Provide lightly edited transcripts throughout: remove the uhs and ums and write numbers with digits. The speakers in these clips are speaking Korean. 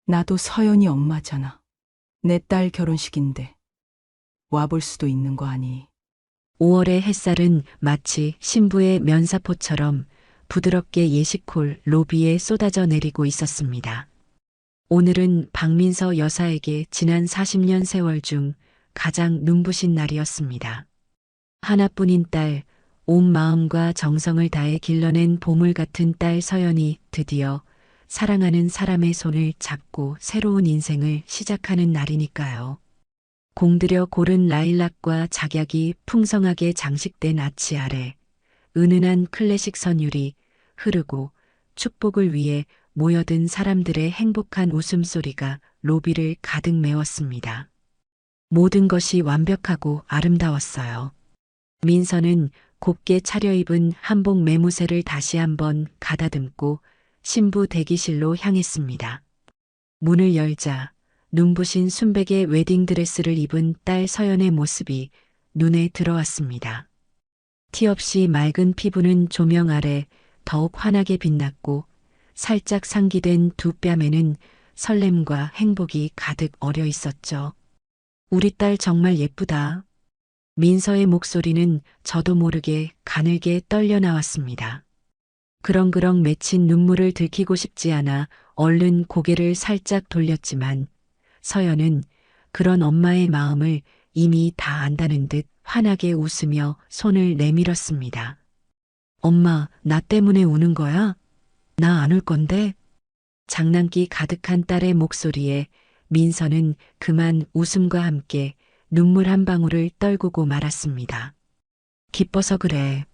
나도 서연이 엄마잖아. 내 딸 결혼식인데 와볼 수도 있는 거 아니. 5월의 햇살은 마치 신부의 면사포처럼 부드럽게 예식홀 로비에 쏟아져 내리고 있었습니다. 오늘은 박민서 여사에게 지난 40년 세월 중 가장 눈부신 날이었습니다. 하나뿐인 딸, 온 마음과 정성을 다해 길러낸 보물 같은 딸 서연이 드디어 사랑하는 사람의 손을 잡고 새로운 인생을 시작하는 날이니까요. 공들여 고른 라일락과 작약이 풍성하게 장식된 아치 아래 은은한 클래식 선율이 흐르고 축복을 위해 모여든 사람들의 행복한 웃음소리가 로비를 가득 메웠습니다. 모든 것이 완벽하고 아름다웠어요. 민서는 곱게 차려입은 한복 매무새를 다시 한번 가다듬고 신부 대기실로 향했습니다. 문을 열자 눈부신 순백의 웨딩드레스를 입은 딸 서연의 모습이 눈에 들어왔습니다. 티 없이 맑은 피부는 조명 아래 더욱 환하게 빛났고 살짝 상기된 두 뺨에는 설렘과 행복이 가득 어려 있었죠. 우리 딸 정말 예쁘다. 민서의 목소리는 저도 모르게 가늘게 떨려 나왔습니다. 그렁그렁 맺힌 눈물을 들키고 싶지 않아 얼른 고개를 살짝 돌렸지만 서연은 그런 엄마의 마음을 이미 다 안다는 듯 환하게 웃으며 손을 내밀었습니다. 엄마, 나 때문에 우는 거야? 나 안 울 건데? 장난기 가득한 딸의 목소리에 민서는 그만 웃음과 함께 눈물 한 방울을 떨구고 말았습니다. 기뻐서 그래.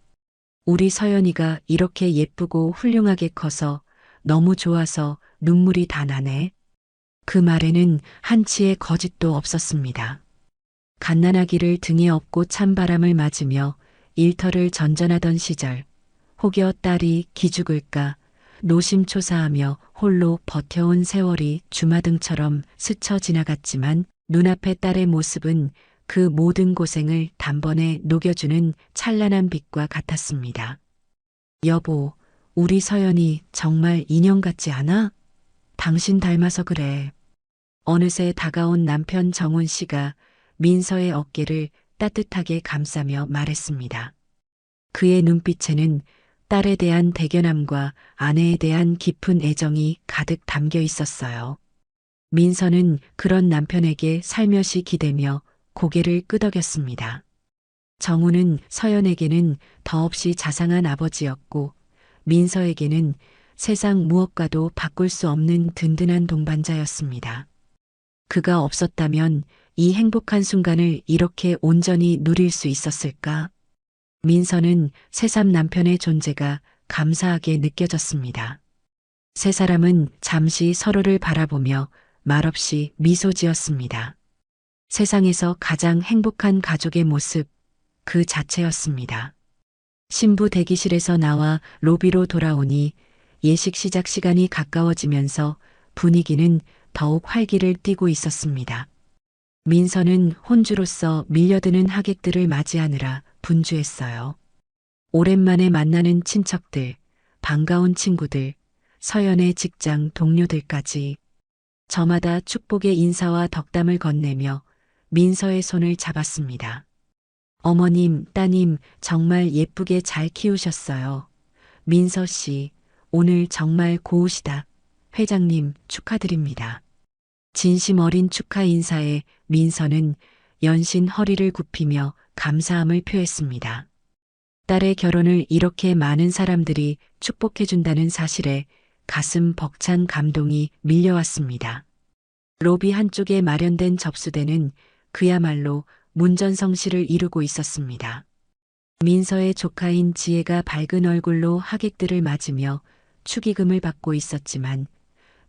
우리 서연이가 이렇게 예쁘고 훌륭하게 커서 너무 좋아서 눈물이 다 나네. 그 말에는 한치의 거짓도 없었습니다. 갓난아기를 등에 업고 찬바람을 맞으며 일터를 전전하던 시절, 혹여 딸이 기죽을까 노심초사하며 홀로 버텨온 세월이 주마등처럼 스쳐 지나갔지만 눈앞의 딸의 모습은 그 모든 고생을 단번에 녹여주는 찬란한 빛과 같았습니다. 여보, 우리 서연이 정말 인형 같지 않아? 당신 닮아서 그래. 어느새 다가온 남편 정훈 씨가 민서의 어깨를 따뜻하게 감싸며 말했습니다. 그의 눈빛에는 딸에 대한 대견함과 아내에 대한 깊은 애정이 가득 담겨 있었어요. 민서는 그런 남편에게 살며시 기대며 고개를 끄덕였습니다. 정우는 서연에게는 더없이 자상한 아버지였고 민서에게는 세상 무엇과도 바꿀 수 없는 든든한 동반자였습니다. 그가 없었다면 이 행복한 순간을 이렇게 온전히 누릴 수 있었을까? 민서는 새삼 남편의 존재가 감사하게 느껴졌습니다. 세 사람은 잠시 서로를 바라보며 말없이 미소 지었습니다. 세상에서 가장 행복한 가족의 모습, 그 자체였습니다. 신부 대기실에서 나와 로비로 돌아오니 예식 시작 시간이 가까워지면서 분위기는 더욱 활기를 띠고 있었습니다. 민서는 혼주로서 밀려드는 하객들을 맞이하느라 분주했어요. 오랜만에 만나는 친척들, 반가운 친구들, 서연의 직장 동료들까지 저마다 축복의 인사와 덕담을 건네며 민서의 손을 잡았습니다. 어머님, 따님 정말 예쁘게 잘 키우셨어요. 민서 씨, 오늘 정말 고우시다. 회장님 축하드립니다. 진심 어린 축하 인사에 민서는 연신 허리를 굽히며 감사함을 표했습니다. 딸의 결혼을 이렇게 많은 사람들이 축복해준다는 사실에 가슴 벅찬 감동이 밀려왔습니다. 로비 한쪽에 마련된 접수대는 그야말로 문전성시를 이루고 있었습니다. 민서의 조카인 지혜가 밝은 얼굴로 하객들을 맞으며 축의금을 받고 있었지만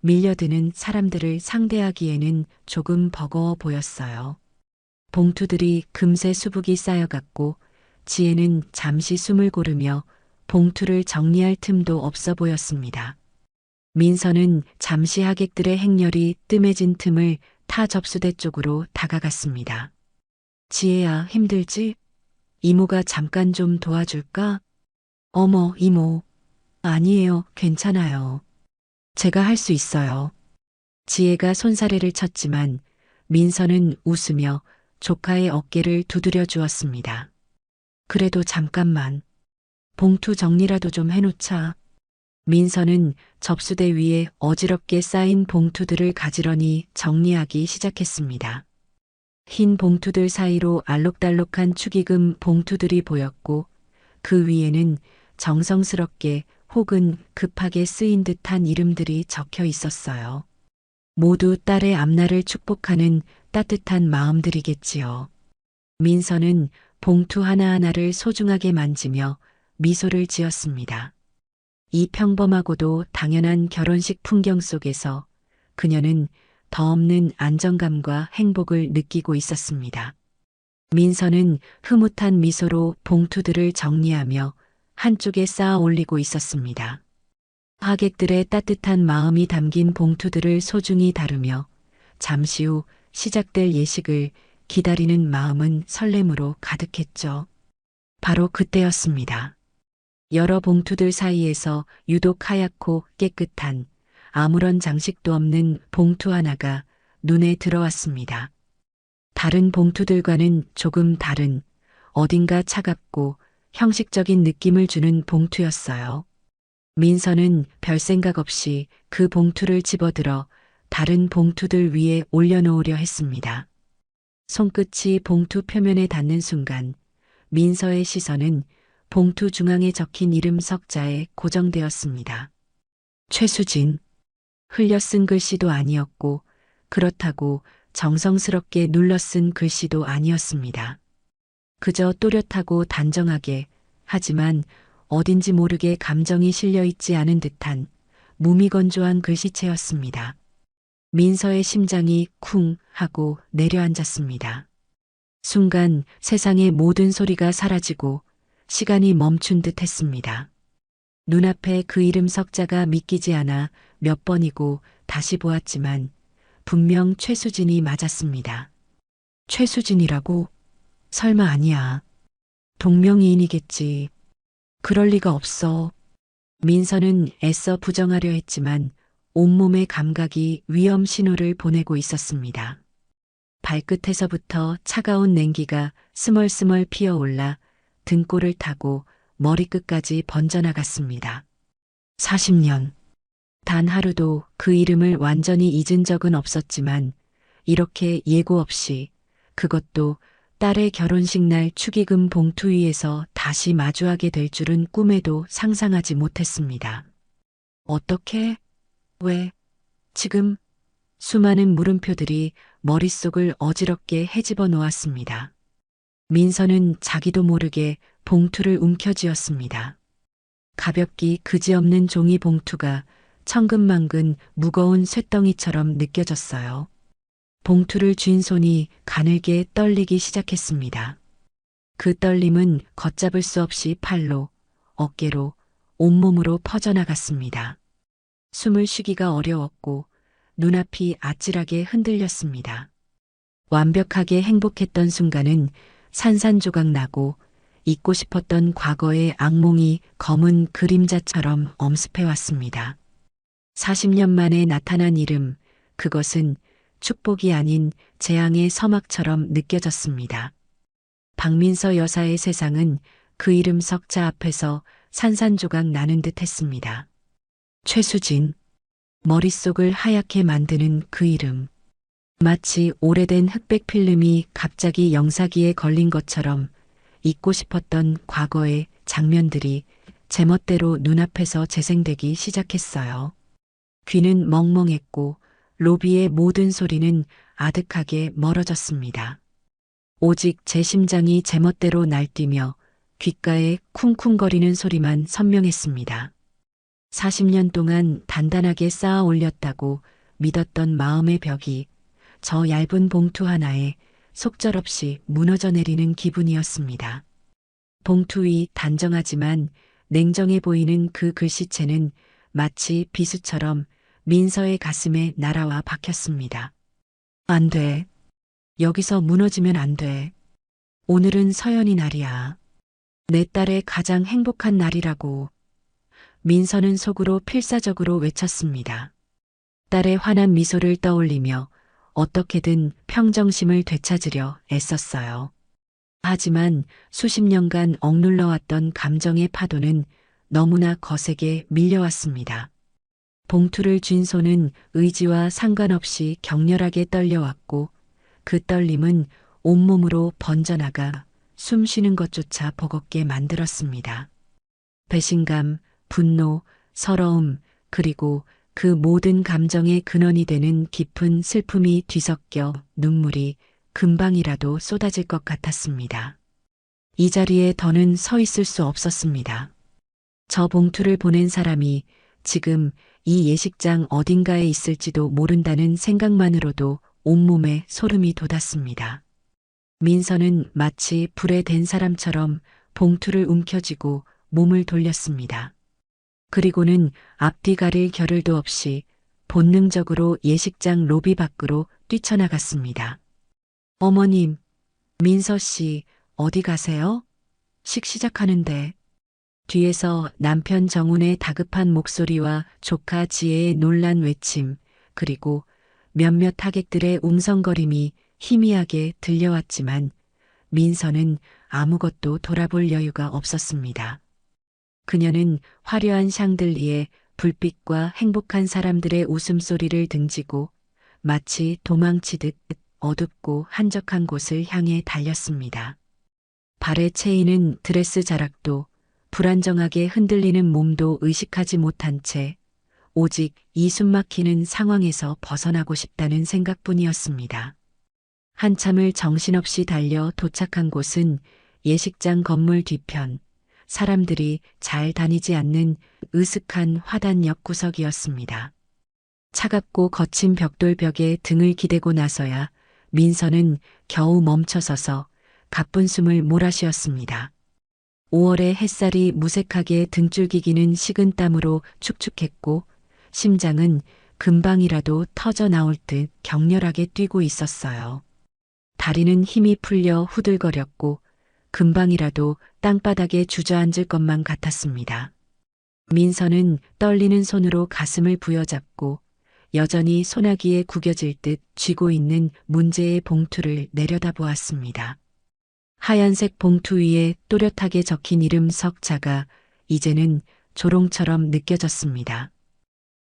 밀려드는 사람들을 상대하기에는 조금 버거워 보였어요. 봉투들이 금세 수북이 쌓여갔고 지혜는 잠시 숨을 고르며 봉투를 정리할 틈도 없어 보였습니다. 민서는 잠시 하객들의 행렬이 뜸해진 틈을 타 접수대 쪽으로 다가갔습니다. 지혜야, 힘들지? 이모가 잠깐 좀 도와줄까? 어머, 이모. 아니에요, 괜찮아요. 제가 할 수 있어요. 지혜가 손사래를 쳤지만 민서는 웃으며 조카의 어깨를 두드려 주었습니다. 그래도 잠깐만. 봉투 정리라도 좀 해놓자. 민서는 접수대 위에 어지럽게 쌓인 봉투들을 가지런히 정리하기 시작했습니다. 흰 봉투들 사이로 알록달록한 축의금 봉투들이 보였고 그 위에는 정성스럽게 혹은 급하게 쓰인 듯한 이름들이 적혀 있었어요. 모두 딸의 앞날을 축복하는 따뜻한 마음들이겠지요. 민서는 봉투 하나하나를 소중하게 만지며 미소를 지었습니다. 이 평범하고도 당연한 결혼식 풍경 속에서 그녀는 더 없는 안정감과 행복을 느끼고 있었습니다. 민서는 흐뭇한 미소로 봉투들을 정리하며 한쪽에 쌓아 올리고 있었습니다. 하객들의 따뜻한 마음이 담긴 봉투들을 소중히 다루며 잠시 후 시작될 예식을 기다리는 마음은 설렘으로 가득했죠. 바로 그때였습니다. 여러 봉투들 사이에서 유독 하얗고 깨끗한 아무런 장식도 없는 봉투 하나가 눈에 들어왔습니다. 다른 봉투들과는 조금 다른 어딘가 차갑고 형식적인 느낌을 주는 봉투였어요. 민서는 별 생각 없이 그 봉투를 집어들어 다른 봉투들 위에 올려놓으려 했습니다. 손끝이 봉투 표면에 닿는 순간 민서의 시선은 봉투 중앙에 적힌 이름 석자에 고정되었습니다. 최수진. 흘려 쓴 글씨도 아니었고 그렇다고 정성스럽게 눌러 쓴 글씨도 아니었습니다. 그저 또렷하고 단정하게 하지만 어딘지 모르게 감정이 실려 있지 않은 듯한 무미건조한 글씨체였습니다. 민서의 심장이 쿵 하고 내려앉았습니다. 순간 세상의 모든 소리가 사라지고 시간이 멈춘 듯 했습니다. 눈앞에 그 이름 석자가 믿기지 않아 몇 번이고 다시 보았지만 분명 최수진이 맞았습니다. 최수진이라고? 설마 아니야. 동명이인이겠지. 그럴 리가 없어. 민서는 애써 부정하려 했지만 온몸의 감각이 위험 신호를 보내고 있었습니다. 발끝에서부터 차가운 냉기가 스멀스멀 피어올라 등골을 타고 머리끝까지 번져나갔습니다. 40년. 단 하루도 그 이름을 완전히 잊은 적은 없었지만 이렇게 예고 없이 그것도 딸의 결혼식 날 축의금 봉투 위에서 다시 마주하게 될 줄은 꿈에도 상상하지 못했습니다. 어떻게? 왜? 지금? 수많은 물음표들이 머릿속을 어지럽게 헤집어 놓았습니다. 민서는 자기도 모르게 봉투를 움켜쥐었습니다. 가볍기 그지없는 종이 봉투가 천근만근 무거운 쇳덩이처럼 느껴졌어요. 봉투를 쥔 손이 가늘게 떨리기 시작했습니다. 그 떨림은 걷잡을 수 없이 팔로, 어깨로, 온몸으로 퍼져나갔습니다. 숨을 쉬기가 어려웠고 눈앞이 아찔하게 흔들렸습니다. 완벽하게 행복했던 순간은 산산조각 나고 잊고 싶었던 과거의 악몽이 검은 그림자처럼 엄습해왔습니다. 40년 만에 나타난 이름, 그것은 축복이 아닌 재앙의 서막처럼 느껴졌습니다. 박민서 여사의 세상은 그 이름 석자 앞에서 산산조각 나는 듯 했습니다. 최수진. 머릿속을 하얗게 만드는 그 이름. 마치 오래된 흑백 필름이 갑자기 영사기에 걸린 것처럼 잊고 싶었던 과거의 장면들이 제멋대로 눈앞에서 재생되기 시작했어요. 귀는 멍멍했고 로비의 모든 소리는 아득하게 멀어졌습니다. 오직 제 심장이 제멋대로 날뛰며 귓가에 쿵쿵거리는 소리만 선명했습니다. 40년 동안 단단하게 쌓아 올렸다고 믿었던 마음의 벽이 저 얇은 봉투 하나에 속절없이 무너져 내리는 기분이었습니다. 봉투 위 단정하지만 냉정해 보이는 그 글씨체는 마치 비수처럼 민서의 가슴에 날아와 박혔습니다. 안 돼. 여기서 무너지면 안 돼. 오늘은 서연이 날이야. 내 딸의 가장 행복한 날이라고. 민서는 속으로 필사적으로 외쳤습니다. 딸의 환한 미소를 떠올리며 어떻게든 평정심을 되찾으려 애썼어요. 하지만 수십 년간 억눌러왔던 감정의 파도는 너무나 거세게 밀려왔습니다. 봉투를 쥔 손은 의지와 상관없이 격렬하게 떨려왔고 그 떨림은 온몸으로 번져나가 숨 쉬는 것조차 버겁게 만들었습니다. 배신감, 분노, 서러움, 그리고 그 모든 감정의 근원이 되는 깊은 슬픔이 뒤섞여 눈물이 금방이라도 쏟아질 것 같았습니다. 이 자리에 더는 서 있을 수 없었습니다. 저 봉투를 보낸 사람이 지금 이 예식장 어딘가에 있을지도 모른다는 생각만으로도 온몸에 소름이 돋았습니다. 민서는 마치 불에 댄 사람처럼 봉투를 움켜쥐고 몸을 돌렸습니다. 그리고는 앞뒤 가릴 겨를도 없이 본능적으로 예식장 로비 밖으로 뛰쳐나갔습니다. 어머님, 민서 씨, 어디 가세요? 식 시작하는데. 뒤에서 남편 정훈의 다급한 목소리와 조카 지혜의 놀란 외침, 그리고 몇몇 하객들의 웅성거림이 희미하게 들려왔지만 민서는 아무것도 돌아볼 여유가 없었습니다. 그녀는 화려한 샹들리에 불빛과 행복한 사람들의 웃음소리를 등지고 마치 도망치듯 어둡고 한적한 곳을 향해 달렸습니다. 발에 채이는 드레스 자락도 불안정하게 흔들리는 몸도 의식하지 못한 채 오직 이 숨막히는 상황에서 벗어나고 싶다는 생각뿐이었습니다. 한참을 정신없이 달려 도착한 곳은 예식장 건물 뒤편, 사람들이 잘 다니지 않는 으슥한 화단 옆 구석이었습니다. 차갑고 거친 벽돌벽에 등을 기대고 나서야 민서는 겨우 멈춰서서 가쁜 숨을 몰아쉬었습니다. 5월의 햇살이 무색하게 등줄기기는 식은땀으로 축축했고 심장은 금방이라도 터져 나올 듯 격렬하게 뛰고 있었어요. 다리는 힘이 풀려 후들거렸고 금방이라도 땅바닥에 주저앉을 것만 같았습니다. 민서는 떨리는 손으로 가슴을 부여잡고 여전히 소나기에 구겨질 듯 쥐고 있는 문제의 봉투를 내려다보았습니다. 하얀색 봉투 위에 또렷하게 적힌 이름 석자가 이제는 조롱처럼 느껴졌습니다.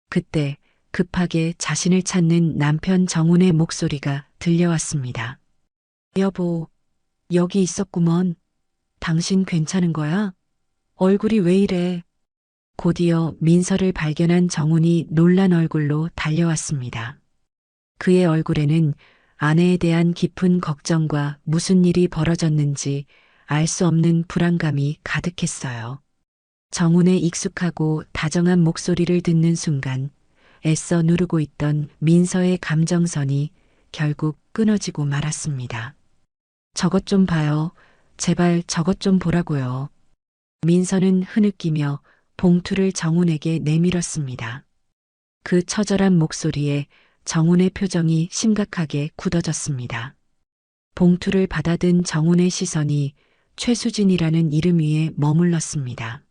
그때 급하게 자신을 찾는 남편 정훈의 목소리가 들려왔습니다. 여보, 여기 있었구먼. 당신 괜찮은 거야? 얼굴이 왜 이래? 곧이어 민서를 발견한 정훈이 놀란 얼굴로 달려왔습니다. 그의 얼굴에는 아내에 대한 깊은 걱정과 무슨 일이 벌어졌는지 알 수 없는 불안감이 가득했어요. 정훈의 익숙하고 다정한 목소리를 듣는 순간 애써 누르고 있던 민서의 감정선이 결국 끊어지고 말았습니다. 저것 좀 봐요. 제발 저것 좀 보라고요. 민서는 흐느끼며 봉투를 정훈에게 내밀었습니다. 그 처절한 목소리에 정훈의 표정이 심각하게 굳어졌습니다. 봉투를 받아든 정훈의 시선이 최수진이라는 이름 위에 머물렀습니다.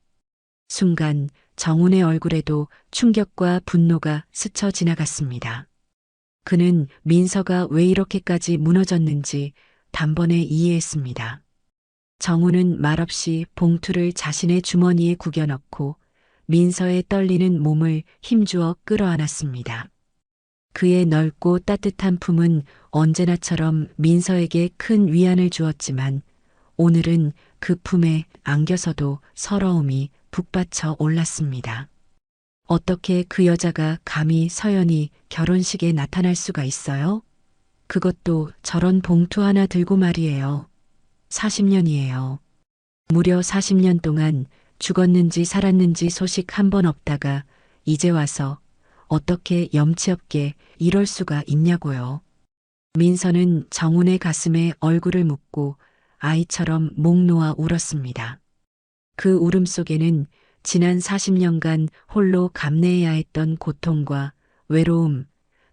순간 정훈의 얼굴에도 충격과 분노가 스쳐 지나갔습니다. 그는 민서가 왜 이렇게까지 무너졌는지 단번에 이해했습니다. 정훈은 말없이 봉투를 자신의 주머니에 구겨넣고 민서의 떨리는 몸을 힘주어 끌어안았습니다. 그의 넓고 따뜻한 품은 언제나처럼 민서에게 큰 위안을 주었지만 오늘은 그 품에 안겨서도 서러움이 북받쳐 올랐습니다. 어떻게 그 여자가 감히 서연이 결혼식에 나타날 수가 있어요? 그것도 저런 봉투 하나 들고 말이에요. 40년이에요. 무려 40년 동안 죽었는지 살았는지 소식 한 번 없다가 이제 와서 어떻게 염치 없게 이럴 수가 있냐고요. 민서는 정훈의 가슴에 얼굴을 묻고 아이처럼 목 놓아 울었습니다. 그 울음 속에는 지난 40년간 홀로 감내해야 했던 고통과 외로움,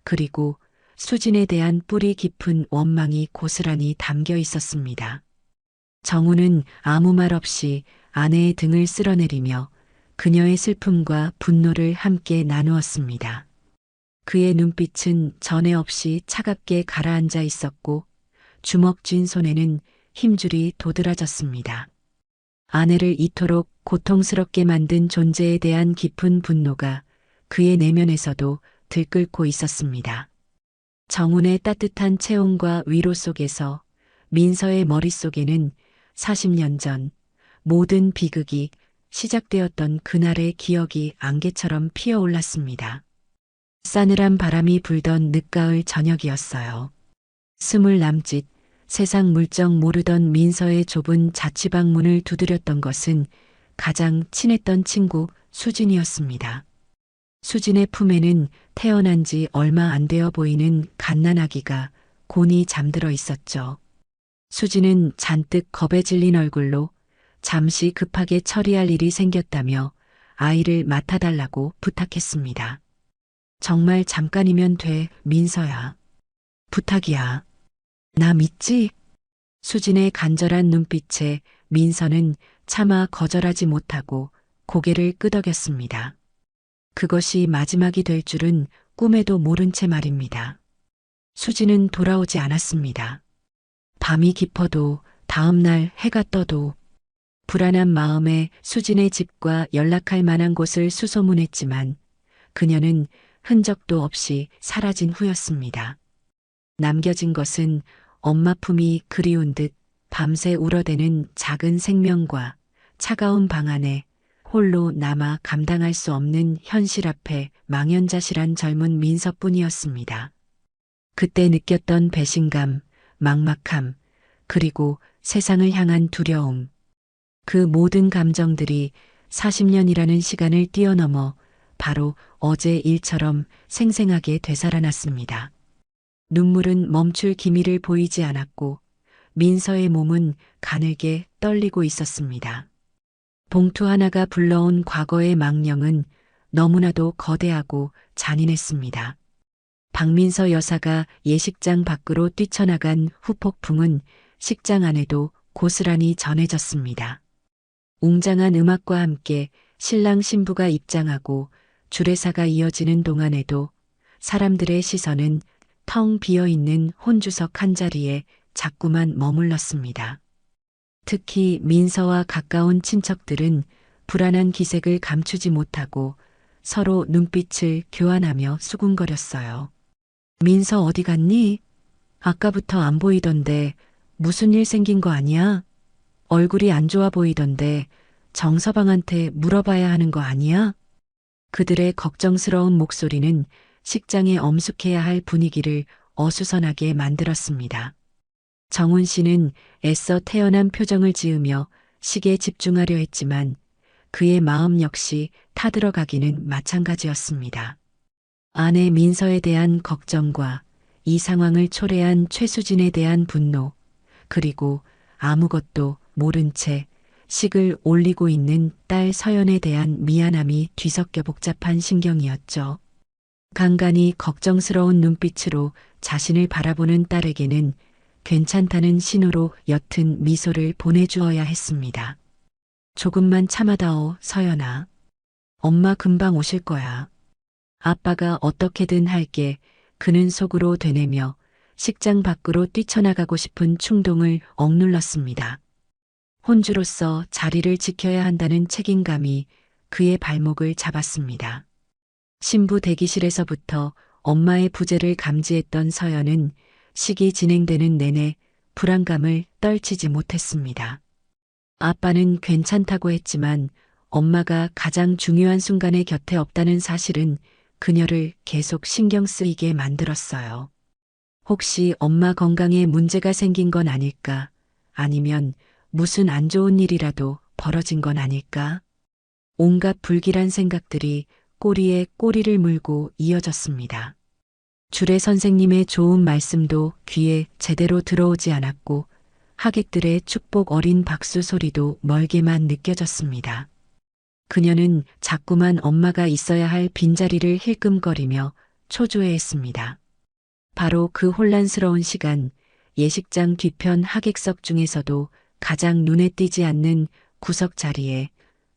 그리고 수진에 대한 뿌리 깊은 원망이 고스란히 담겨 있었습니다. 정훈은 아무 말 없이 아내의 등을 쓸어내리며 그녀의 슬픔과 분노를 함께 나누었습니다. 그의 눈빛은 전에 없이 차갑게 가라앉아 있었고 주먹 쥔 손에는 힘줄이 도드라졌습니다. 아내를 이토록 고통스럽게 만든 존재에 대한 깊은 분노가 그의 내면에서도 들끓고 있었습니다. 정훈의 따뜻한 체온과 위로 속에서 민서의 머릿속에는 40년 전 모든 비극이 시작되었던 그날의 기억이 안개처럼 피어올랐습니다. 싸늘한 바람이 불던 늦가을 저녁이었어요. 스물 남짓 세상 물정 모르던 민서의 좁은 자취방 문을 두드렸던 것은 가장 친했던 친구 수진이었습니다. 수진의 품에는 태어난 지 얼마 안 되어 보이는 갓난아기가 곤히 잠들어 있었죠. 수진은 잔뜩 겁에 질린 얼굴로 잠시 급하게 처리할 일이 생겼다며 아이를 맡아달라고 부탁했습니다. 정말 잠깐이면 돼, 민서야. 부탁이야. 나 믿지? 수진의 간절한 눈빛에 민서는 차마 거절하지 못하고 고개를 끄덕였습니다. 그것이 마지막이 될 줄은 꿈에도 모른 채 말입니다. 수진은 돌아오지 않았습니다. 밤이 깊어도 다음 날 해가 떠도 불안한 마음에 수진의 집과 연락할 만한 곳을 수소문했지만 그녀는 흔적도 없이 사라진 후였습니다. 남겨진 것은 엄마 품이 그리운 듯 밤새 울어대는 작은 생명과 차가운 방 안에 홀로 남아 감당할 수 없는 현실 앞에 망연자실한 젊은 민서뿐이었습니다. 그때 느꼈던 배신감, 막막함, 그리고 세상을 향한 두려움. 그 모든 감정들이 40년이라는 시간을 뛰어넘어 바로 어제 일처럼 생생하게 되살아났습니다. 눈물은 멈출 기미를 보이지 않았고 민서의 몸은 가늘게 떨리고 있었습니다. 봉투 하나가 불러온 과거의 망령은 너무나도 거대하고 잔인했습니다. 박민서 여사가 예식장 밖으로 뛰쳐나간 후폭풍은 식장 안에도 고스란히 전해졌습니다. 웅장한 음악과 함께 신랑 신부가 입장하고 주례사가 이어지는 동안에도 사람들의 시선은 텅 비어있는 혼주석 한 자리에 자꾸만 머물렀습니다. 특히 민서와 가까운 친척들은 불안한 기색을 감추지 못하고 서로 눈빛을 교환하며 수군거렸어요. 민서 어디 갔니? 아까부터 안 보이던데 무슨 일 생긴 거 아니야? 얼굴이 안 좋아 보이던데 정서방한테 물어봐야 하는 거 아니야? 그들의 걱정스러운 목소리는 식장에 엄숙해야 할 분위기를 어수선하게 만들었습니다. 정훈 씨는 애써 태연한 표정을 지으며 식에 집중하려 했지만 그의 마음 역시 타들어가기는 마찬가지였습니다. 아내 민서에 대한 걱정과 이 상황을 초래한 최수진에 대한 분노, 그리고 아무것도 모른 채 식을 올리고 있는 딸 서연에 대한 미안함이 뒤섞여 복잡한 신경이었죠. 간간히 걱정스러운 눈빛으로 자신을 바라보는 딸에게는 괜찮다는 신호로 옅은 미소를 보내주어야 했습니다. 조금만 참아다오, 서연아. 엄마 금방 오실 거야. 아빠가 어떻게든 할게. 그는 속으로 되뇌며 식장 밖으로 뛰쳐나가고 싶은 충동을 억눌렀습니다. 혼주로서 자리를 지켜야 한다는 책임감이 그의 발목을 잡았습니다. 신부 대기실에서부터 엄마의 부재를 감지했던 서연은 식이 진행되는 내내 불안감을 떨치지 못했습니다. 아빠는 괜찮다고 했지만 엄마가 가장 중요한 순간에 곁에 없다는 사실은 그녀를 계속 신경 쓰이게 만들었어요. 혹시 엄마 건강에 문제가 생긴 건 아닐까? 아니면 무슨 안 좋은 일이라도 벌어진 건 아닐까? 온갖 불길한 생각들이 꼬리에 꼬리를 물고 이어졌습니다. 주례 선생님의 좋은 말씀도 귀에 제대로 들어오지 않았고 하객들의 축복 어린 박수 소리도 멀게만 느껴졌습니다. 그녀는 자꾸만 엄마가 있어야 할 빈자리를 힐끔거리며 초조해했습니다. 바로 그 혼란스러운 시간, 예식장 뒤편 하객석 중에서도 가장 눈에 띄지 않는 구석 자리에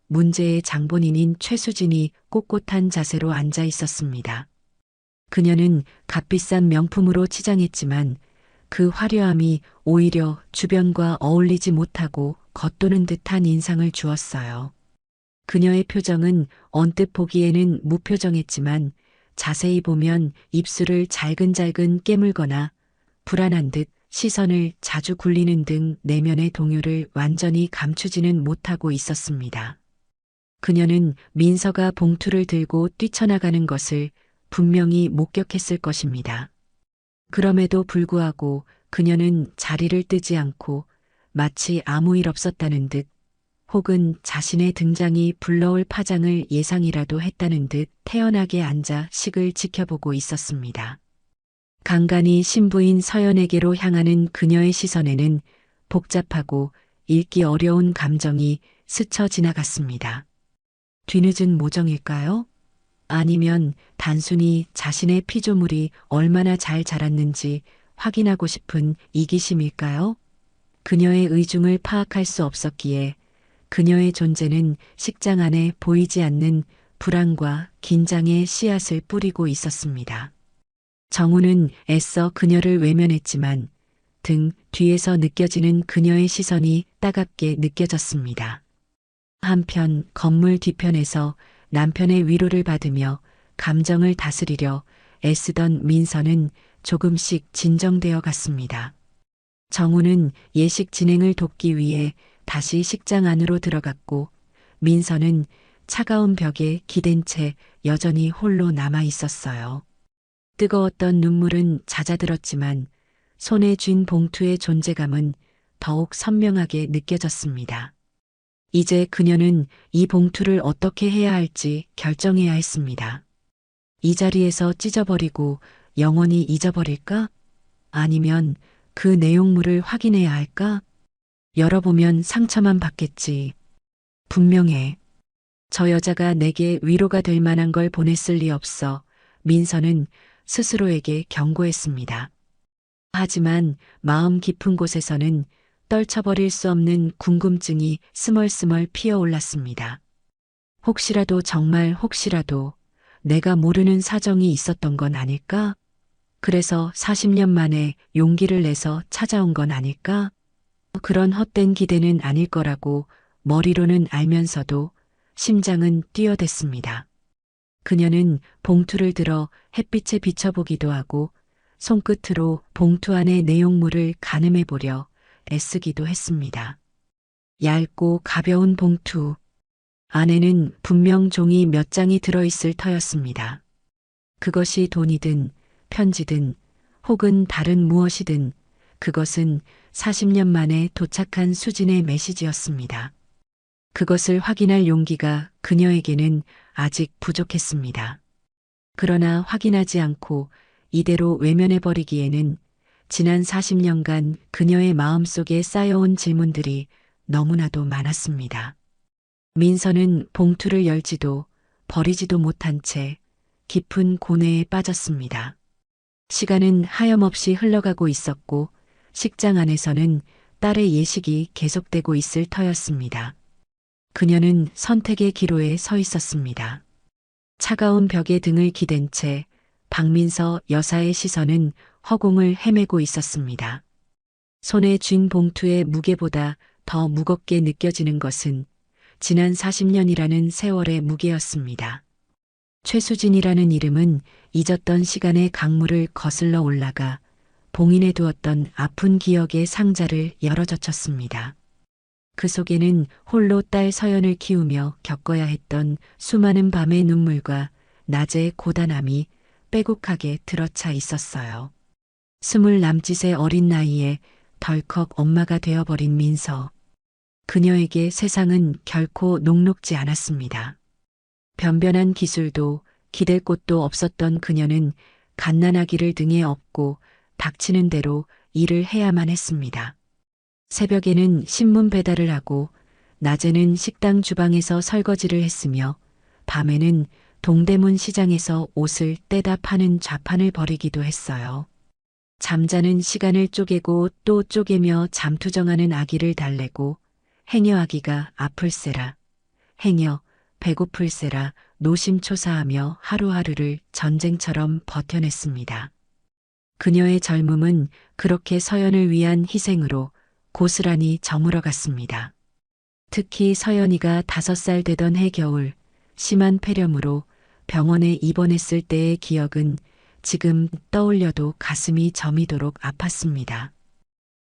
문제의 장본인인 최수진이 꼿꼿한 자세로 앉아 있었습니다. 그녀는 값비싼 명품으로 치장했지만 그 화려함이 오히려 주변과 어울리지 못하고 겉도는 듯한 인상을 주었어요. 그녀의 표정은 언뜻 보기에는 무표정했지만 자세히 보면 입술을 잘근잘근 깨물거나 불안한 듯 시선을 자주 굴리는 등 내면의 동요를 완전히 감추지는 못하고 있었습니다. 그녀는 민서가 봉투를 들고 뛰쳐나가는 것을 분명히 목격했을 것입니다. 그럼에도 불구하고 그녀는 자리를 뜨지 않고 마치 아무 일 없었다는 듯 혹은 자신의 등장이 불러올 파장을 예상이라도 했다는 듯 태연하게 앉아 식을 지켜보고 있었습니다. 간간히 신부인 서연에게로 향하는 그녀의 시선에는 복잡하고 읽기 어려운 감정이 스쳐 지나갔습니다. 뒤늦은 모정일까요? 아니면 단순히 자신의 피조물이 얼마나 잘 자랐는지 확인하고 싶은 이기심일까요? 그녀의 의중을 파악할 수 없었기에 그녀의 존재는 식장 안에 보이지 않는 불안과 긴장의 씨앗을 뿌리고 있었습니다. 정우는 애써 그녀를 외면했지만 등 뒤에서 느껴지는 그녀의 시선이 따갑게 느껴졌습니다. 한편 건물 뒤편에서 남편의 위로를 받으며 감정을 다스리려 애쓰던 민서는 조금씩 진정되어 갔습니다. 정우는 예식 진행을 돕기 위해 다시 식장 안으로 들어갔고 민서는 차가운 벽에 기댄 채 여전히 홀로 남아 있었어요. 뜨거웠던 눈물은 잦아들었지만 손에 쥔 봉투의 존재감은 더욱 선명하게 느껴졌습니다. 이제 그녀는 이 봉투를 어떻게 해야 할지 결정해야 했습니다. 이 자리에서 찢어버리고 영원히 잊어버릴까? 아니면 그 내용물을 확인해야 할까? 열어보면 상처만 받겠지. 분명해. 저 여자가 내게 위로가 될 만한 걸 보냈을 리 없어. 민서는 스스로에게 경고했습니다. 하지만 마음 깊은 곳에서는 떨쳐버릴 수 없는 궁금증이 스멀스멀 피어올랐습니다. 혹시라도 정말 혹시라도 내가 모르는 사정이 있었던 건 아닐까? 그래서 40년 만에 용기를 내서 찾아온 건 아닐까? 그런 헛된 기대는 아닐 거라고 머리로는 알면서도 심장은 뛰어댔습니다. 그녀는 봉투를 들어 햇빛에 비춰보기도 하고 손끝으로 봉투 안의 내용물을 가늠해 보려 애쓰기도 했습니다. 얇고 가벼운 봉투. 안에는 분명 종이 몇 장이 들어있을 터였습니다. 그것이 돈이든 편지든 혹은 다른 무엇이든 그것은 40년 만에 도착한 수진의 메시지였습니다. 그것을 확인할 용기가 그녀에게는 아직 부족했습니다. 그러나 확인하지 않고 이대로 외면해버리기에는 지난 40년간 그녀의 마음속에 쌓여온 질문들이 너무나도 많았습니다. 민서는 봉투를 열지도 버리지도 못한 채 깊은 고뇌에 빠졌습니다. 시간은 하염없이 흘러가고 있었고 식장 안에서는 딸의 예식이 계속되고 있을 터였습니다. 그녀는 선택의 기로에 서 있었습니다. 차가운 벽에 등을 기댄 채 박민서 여사의 시선은 허공을 헤매고 있었습니다. 손에 쥔 봉투의 무게보다 더 무겁게 느껴지는 것은 지난 40년이라는 세월의 무게였습니다. 최수진이라는 이름은 잊었던 시간의 강물을 거슬러 올라가 봉인해 두었던 아픈 기억의 상자를 열어젖혔습니다. 그 속에는 홀로 딸 서연을 키우며 겪어야 했던 수많은 밤의 눈물과 낮의 고단함이 빼곡하게 들어차 있었어요. 20 남짓의 어린 나이에 덜컥 엄마가 되어버린 민서. 그녀에게 세상은 결코 녹록지 않았습니다. 변변한 기술도 기댈 곳도 없었던 그녀는 갓난아기를 등에 업고 닥치는 대로 일을 해야만 했습니다. 새벽에는 신문 배달을 하고 낮에는 식당 주방에서 설거지를 했으며 밤에는 동대문 시장에서 옷을 떼다 파는 좌판을 벌이기도 했어요. 잠자는 시간을 쪼개고 또 쪼개며 잠투정하는 아기를 달래고 행여 아기가 아플세라, 행여 배고플세라 노심초사하며 하루하루를 전쟁처럼 버텨냈습니다. 그녀의 젊음은 그렇게 서연을 위한 희생으로 고스란히 저물어갔습니다. 특히 서연이가 5살 되던 해 겨울 심한 폐렴으로 병원에 입원했을 때의 기억은 지금 떠올려도 가슴이 저미도록 아팠습니다.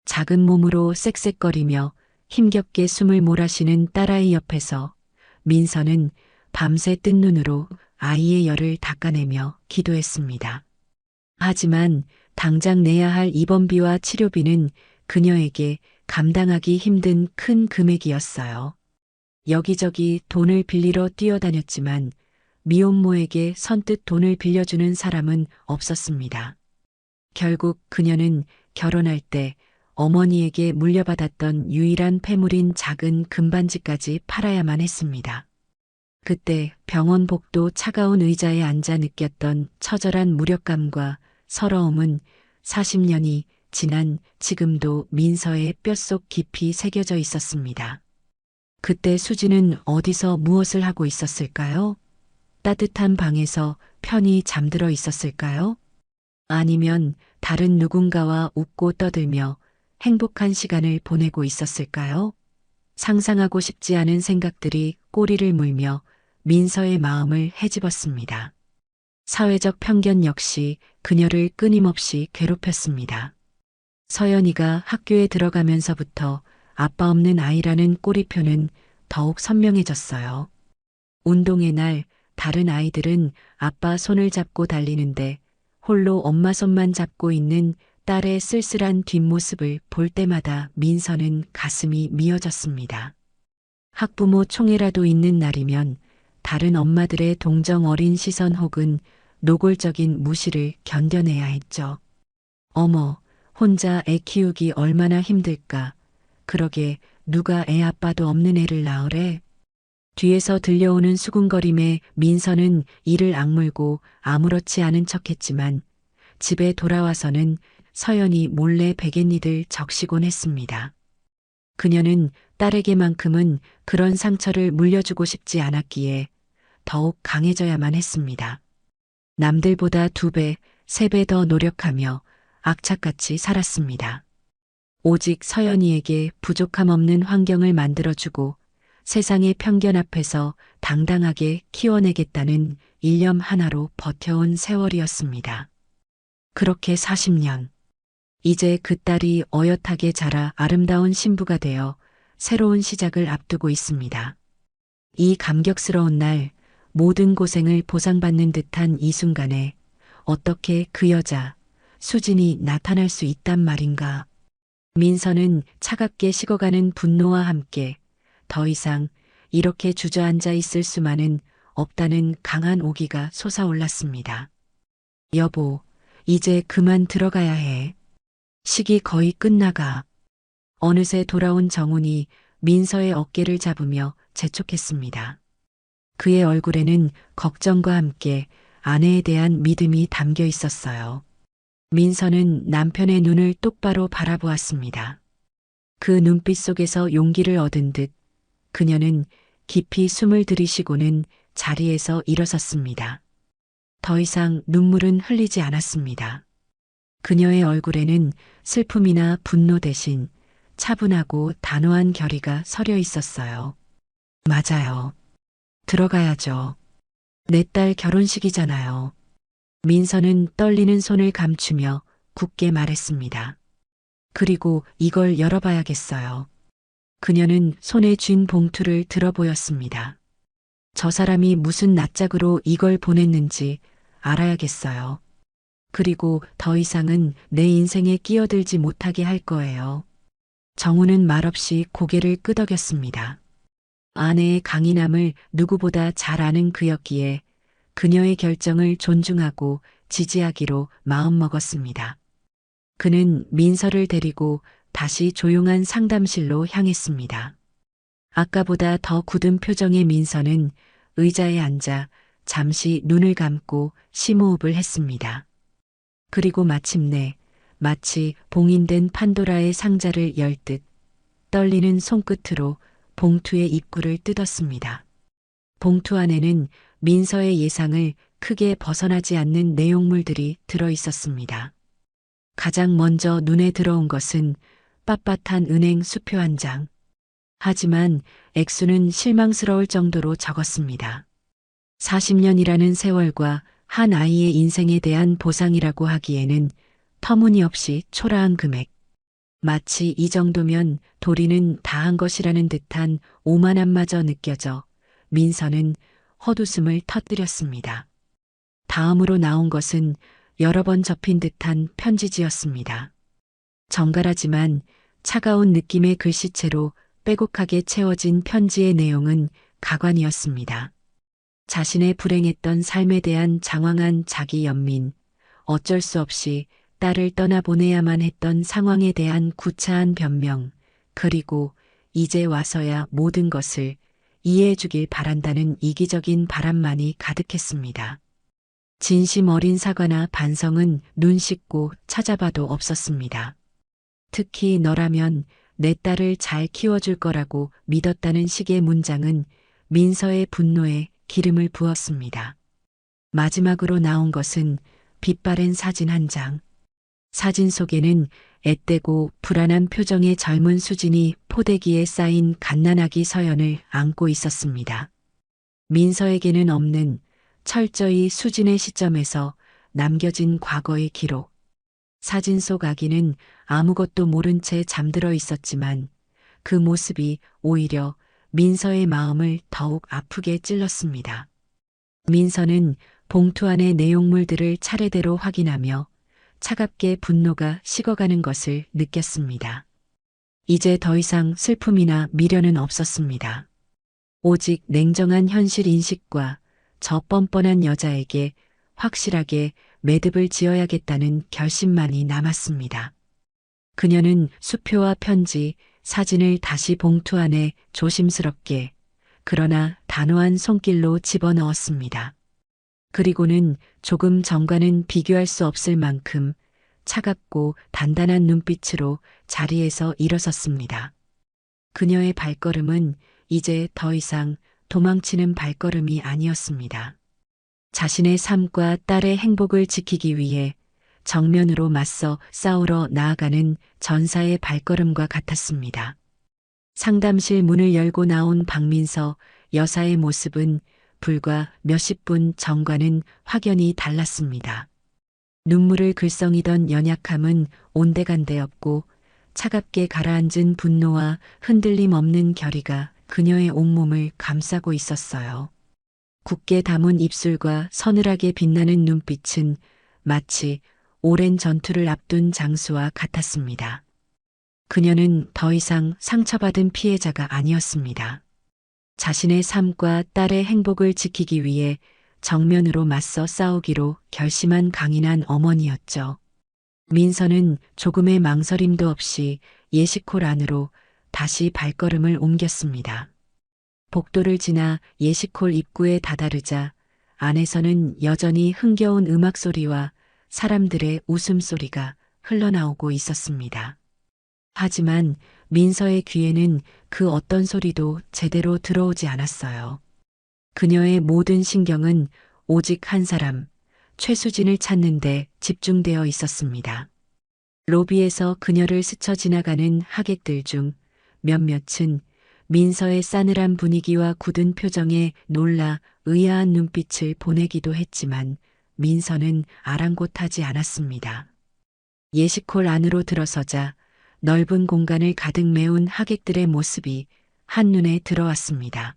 작은 몸으로 쌕쌕거리며 힘겹게 숨을 몰아쉬는 딸아이 옆에서 민서는 밤새 뜬 눈으로 아이의 열을 닦아내며 기도했습니다. 하지만 당장 내야 할 입원비와 치료비는 그녀에게 감당하기 힘든 큰 금액이었어요. 여기저기 돈을 빌리러 뛰어다녔지만 미혼모에게 선뜻 돈을 빌려주는 사람은 없었습니다. 결국 그녀는 결혼할 때 어머니에게 물려받았던 유일한 폐물인 작은 금반지까지 팔아야만 했습니다. 그때 병원 복도 차가운 의자에 앉아 느꼈던 처절한 무력감과 서러움은 40년이 지난 지금도 민서의 뼛속 깊이 새겨져 있었습니다. 그때 수지는 어디서 무엇을 하고 있었을까요? 따뜻한 방에서 편히 잠들어 있었을까요? 아니면 다른 누군가와 웃고 떠들며 행복한 시간을 보내고 있었을까요? 상상하고 싶지 않은 생각들이 꼬리를 물며 민서의 마음을 헤집었습니다. 사회적 편견 역시 그녀를 끊임없이 괴롭혔습니다. 서연이가 학교에 들어가면서부터 아빠 없는 아이라는 꼬리표는 더욱 선명해졌어요. 운동의 날 다른 아이들은 아빠 손을 잡고 달리는데 홀로 엄마 손만 잡고 있는 딸의 쓸쓸한 뒷모습을 볼 때마다 민서는 가슴이 미어졌습니다. 학부모 총회라도 있는 날이면 다른 엄마들의 동정 어린 시선 혹은 노골적인 무시를 견뎌내야 했죠. 어머, 혼자 애 키우기 얼마나 힘들까. 그러게 누가 애 아빠도 없는 애를 낳으래. 뒤에서 들려오는 수군거림에 민서는 이를 악물고 아무렇지 않은 척했지만 집에 돌아와서는 서연이 몰래 베갯니들 적시곤 했습니다. 그녀는 딸에게만큼은 그런 상처를 물려주고 싶지 않았기에 더욱 강해져야만 했습니다. 남들보다 2배, 3배 더 노력하며 악착같이 살았습니다. 오직 서연이에게 부족함 없는 환경을 만들어주고 세상의 편견 앞에서 당당하게 키워내겠다는 일념 하나로 버텨온 세월이었습니다. 그렇게 40년. 이제 그 딸이 어엿하게 자라 아름다운 신부가 되어 새로운 시작을 앞두고 있습니다. 이 감격스러운 날, 모든 고생을 보상받는 듯한 이 순간에 어떻게 그 여자, 수진이 나타날 수 있단 말인가. 민서는 차갑게 식어가는 분노와 함께 더 이상 이렇게 주저앉아 있을 수만은 없다는 강한 오기가 솟아올랐습니다. 여보, 이제 그만 들어가야 해. 식이 거의 끝나가. 어느새 돌아온 정훈이 민서의 어깨를 잡으며 재촉했습니다. 그의 얼굴에는 걱정과 함께 아내에 대한 믿음이 담겨 있었어요. 민서는 남편의 눈을 똑바로 바라보았습니다. 그 눈빛 속에서 용기를 얻은 듯 그녀는 깊이 숨을 들이쉬고는 자리에서 일어섰습니다. 더 이상 눈물은 흘리지 않았습니다. 그녀의 얼굴에는 슬픔이나 분노 대신 차분하고 단호한 결의가 서려 있었어요. 맞아요. 들어가야죠. 내 딸 결혼식이잖아요. 민서는 떨리는 손을 감추며 굳게 말했습니다. 그리고 이걸 열어봐야겠어요. 그녀는 손에 쥔 봉투를 들어 보였습니다. 저 사람이 무슨 낯짝으로 이걸 보냈는지 알아야겠어요. 그리고 더 이상은 내 인생에 끼어들지 못하게 할 거예요. 정우는 말없이 고개를 끄덕였습니다. 아내의 강인함을 누구보다 잘 아는 그였기에 그녀의 결정을 존중하고 지지하기로 마음먹었습니다. 그는 민서를 데리고 다시 조용한 상담실로 향했습니다. 아까보다 더 굳은 표정의 민서는 의자에 앉아 잠시 눈을 감고 심호흡을 했습니다. 그리고 마침내 마치 봉인된 판도라의 상자를 열듯 떨리는 손끝으로 봉투의 입구를 뜯었습니다. 봉투 안에는 민서의 예상을 크게 벗어나지 않는 내용물들이 들어 있었습니다. 가장 먼저 눈에 들어온 것은 빳빳한 은행 수표 한 장. 하지만 액수는 실망스러울 정도로 적었습니다. 40년이라는 세월과 한 아이의 인생에 대한 보상이라고 하기에는 터무니없이 초라한 금액. 마치 이 정도면 도리는 다한 것이라는 듯한 오만함마저 느껴져 민서는 헛웃음을 터뜨렸습니다. 다음으로 나온 것은 여러 번 접힌 듯한 편지지였습니다. 정갈하지만 차가운 느낌의 글씨체로 빼곡하게 채워진 편지의 내용은 가관이었습니다. 자신의 불행했던 삶에 대한 장황한 자기 연민, 어쩔 수 없이 딸을 떠나보내야만 했던 상황에 대한 구차한 변명, 그리고 이제 와서야 모든 것을 이해해 주길 바란다는 이기적인 바람만이 가득했습니다. 진심 어린 사과나 반성은 눈 씻고 찾아봐도 없었습니다. 특히 너라면 내 딸을 잘 키워줄 거라고 믿었다는 식의 문장은 민서의 분노에 기름을 부었습니다. 마지막으로 나온 것은 빛바랜 사진 한 장. 사진 속에는 앳되고 불안한 표정의 젊은 수진이 포대기에 쌓인 갓난아기 서연을 안고 있었습니다. 민서에게는 없는 철저히 수진의 시점에서 남겨진 과거의 기록. 사진 속 아기는 아무것도 모른 채 잠들어 있었지만 그 모습이 오히려 민서의 마음을 더욱 아프게 찔렀습니다. 민서는 봉투 안의 내용물들을 차례대로 확인하며 차갑게 분노가 식어가는 것을 느꼈습니다. 이제 더 이상 슬픔이나 미련은 없었습니다. 오직 냉정한 현실 인식과 저 뻔뻔한 여자에게 확실하게 매듭을 지어야겠다는 결심만이 남았습니다. 그녀는 수표와 편지, 사진을 다시 봉투 안에 조심스럽게 그러나 단호한 손길로 집어넣었습니다. 그리고는 조금 전과는 비교할 수 없을 만큼 차갑고 단단한 눈빛으로 자리에서 일어섰습니다. 그녀의 발걸음은 이제 더 이상 도망치는 발걸음이 아니었습니다. 자신의 삶과 딸의 행복을 지키기 위해 정면으로 맞서 싸우러 나아가는 전사의 발걸음과 같았습니다. 상담실 문을 열고 나온 박민서 여사의 모습은 불과 몇십 분 전과는 확연히 달랐습니다. 눈물을 글썽이던 연약함은 온데간데 없고 차갑게 가라앉은 분노와 흔들림 없는 결의가 그녀의 온몸을 감싸고 있었어요. 굳게 담은 입술과 서늘하게 빛나는 눈빛은 마치 오랜 전투를 앞둔 장수와 같았습니다. 그녀는 더 이상 상처받은 피해자가 아니었습니다. 자신의 삶과 딸의 행복을 지키기 위해 정면으로 맞서 싸우기로 결심한 강인한 어머니였죠. 민서는 조금의 망설임도 없이 예식홀 안으로 다시 발걸음을 옮겼습니다. 복도를 지나 예식홀 입구에 다다르자 안에서는 여전히 흥겨운 음악 소리와 사람들의 웃음소리가 흘러나오고 있었습니다. 하지만 민서의 귀에는 그 어떤 소리도 제대로 들어오지 않았어요. 그녀의 모든 신경은 오직 한 사람, 최수진을 찾는 데 집중되어 있었습니다. 로비에서 그녀를 스쳐 지나가는 하객들 중 몇몇은 민서의 싸늘한 분위기와 굳은 표정에 놀라 의아한 눈빛을 보내기도 했지만 민서는 아랑곳하지 않았습니다. 예식홀 안으로 들어서자 넓은 공간을 가득 메운 하객들의 모습이 한눈에 들어왔습니다.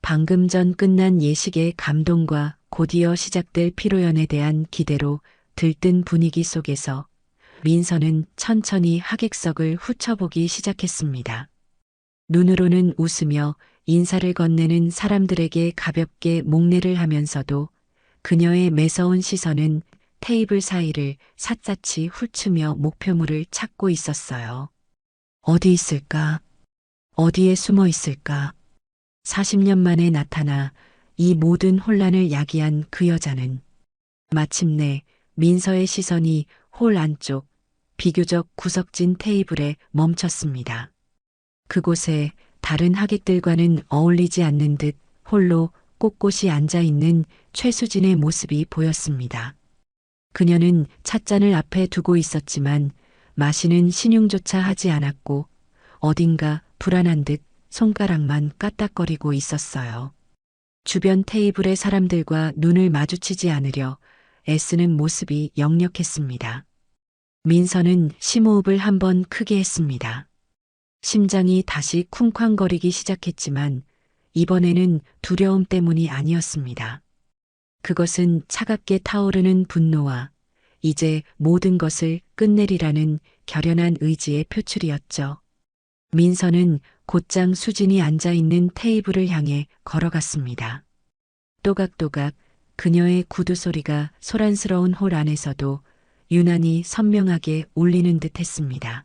방금 전 끝난 예식의 감동과 곧이어 시작될 피로연에 대한 기대로 들뜬 분위기 속에서 민서는 천천히 하객석을 훑어보기 시작했습니다. 눈으로는 웃으며 인사를 건네는 사람들에게 가볍게 목례를 하면서도 그녀의 매서운 시선은 테이블 사이를 샅샅이 훑으며 목표물을 찾고 있었어요. 어디 있을까? 어디에 숨어 있을까? 40년 만에 나타나 이 모든 혼란을 야기한 그 여자는 마침내 민서의 시선이 홀 안쪽 비교적 구석진 테이블에 멈췄습니다. 그곳에 다른 하객들과는 어울리지 않는 듯 홀로 꼿꼿이 앉아 있는 최수진의 모습이 보였습니다. 그녀는 찻잔을 앞에 두고 있었지만 마시는 신용조차 하지 않았고 어딘가 불안한 듯 손가락만 까딱거리고 있었어요. 주변 테이블의 사람들과 눈을 마주치지 않으려 애쓰는 모습이 역력했습니다. 민서는 심호흡을 한번 크게 했습니다. 심장이 다시 쿵쾅거리기 시작했지만 이번에는 두려움 때문이 아니었습니다. 그것은 차갑게 타오르는 분노와 이제 모든 것을 끝내리라는 결연한 의지의 표출이었죠. 민서는 곧장 수진이 앉아 있는 테이블을 향해 걸어갔습니다. 또각또각 그녀의 구두 소리가 소란스러운 홀 안에서도 유난히 선명하게 울리는 듯 했습니다.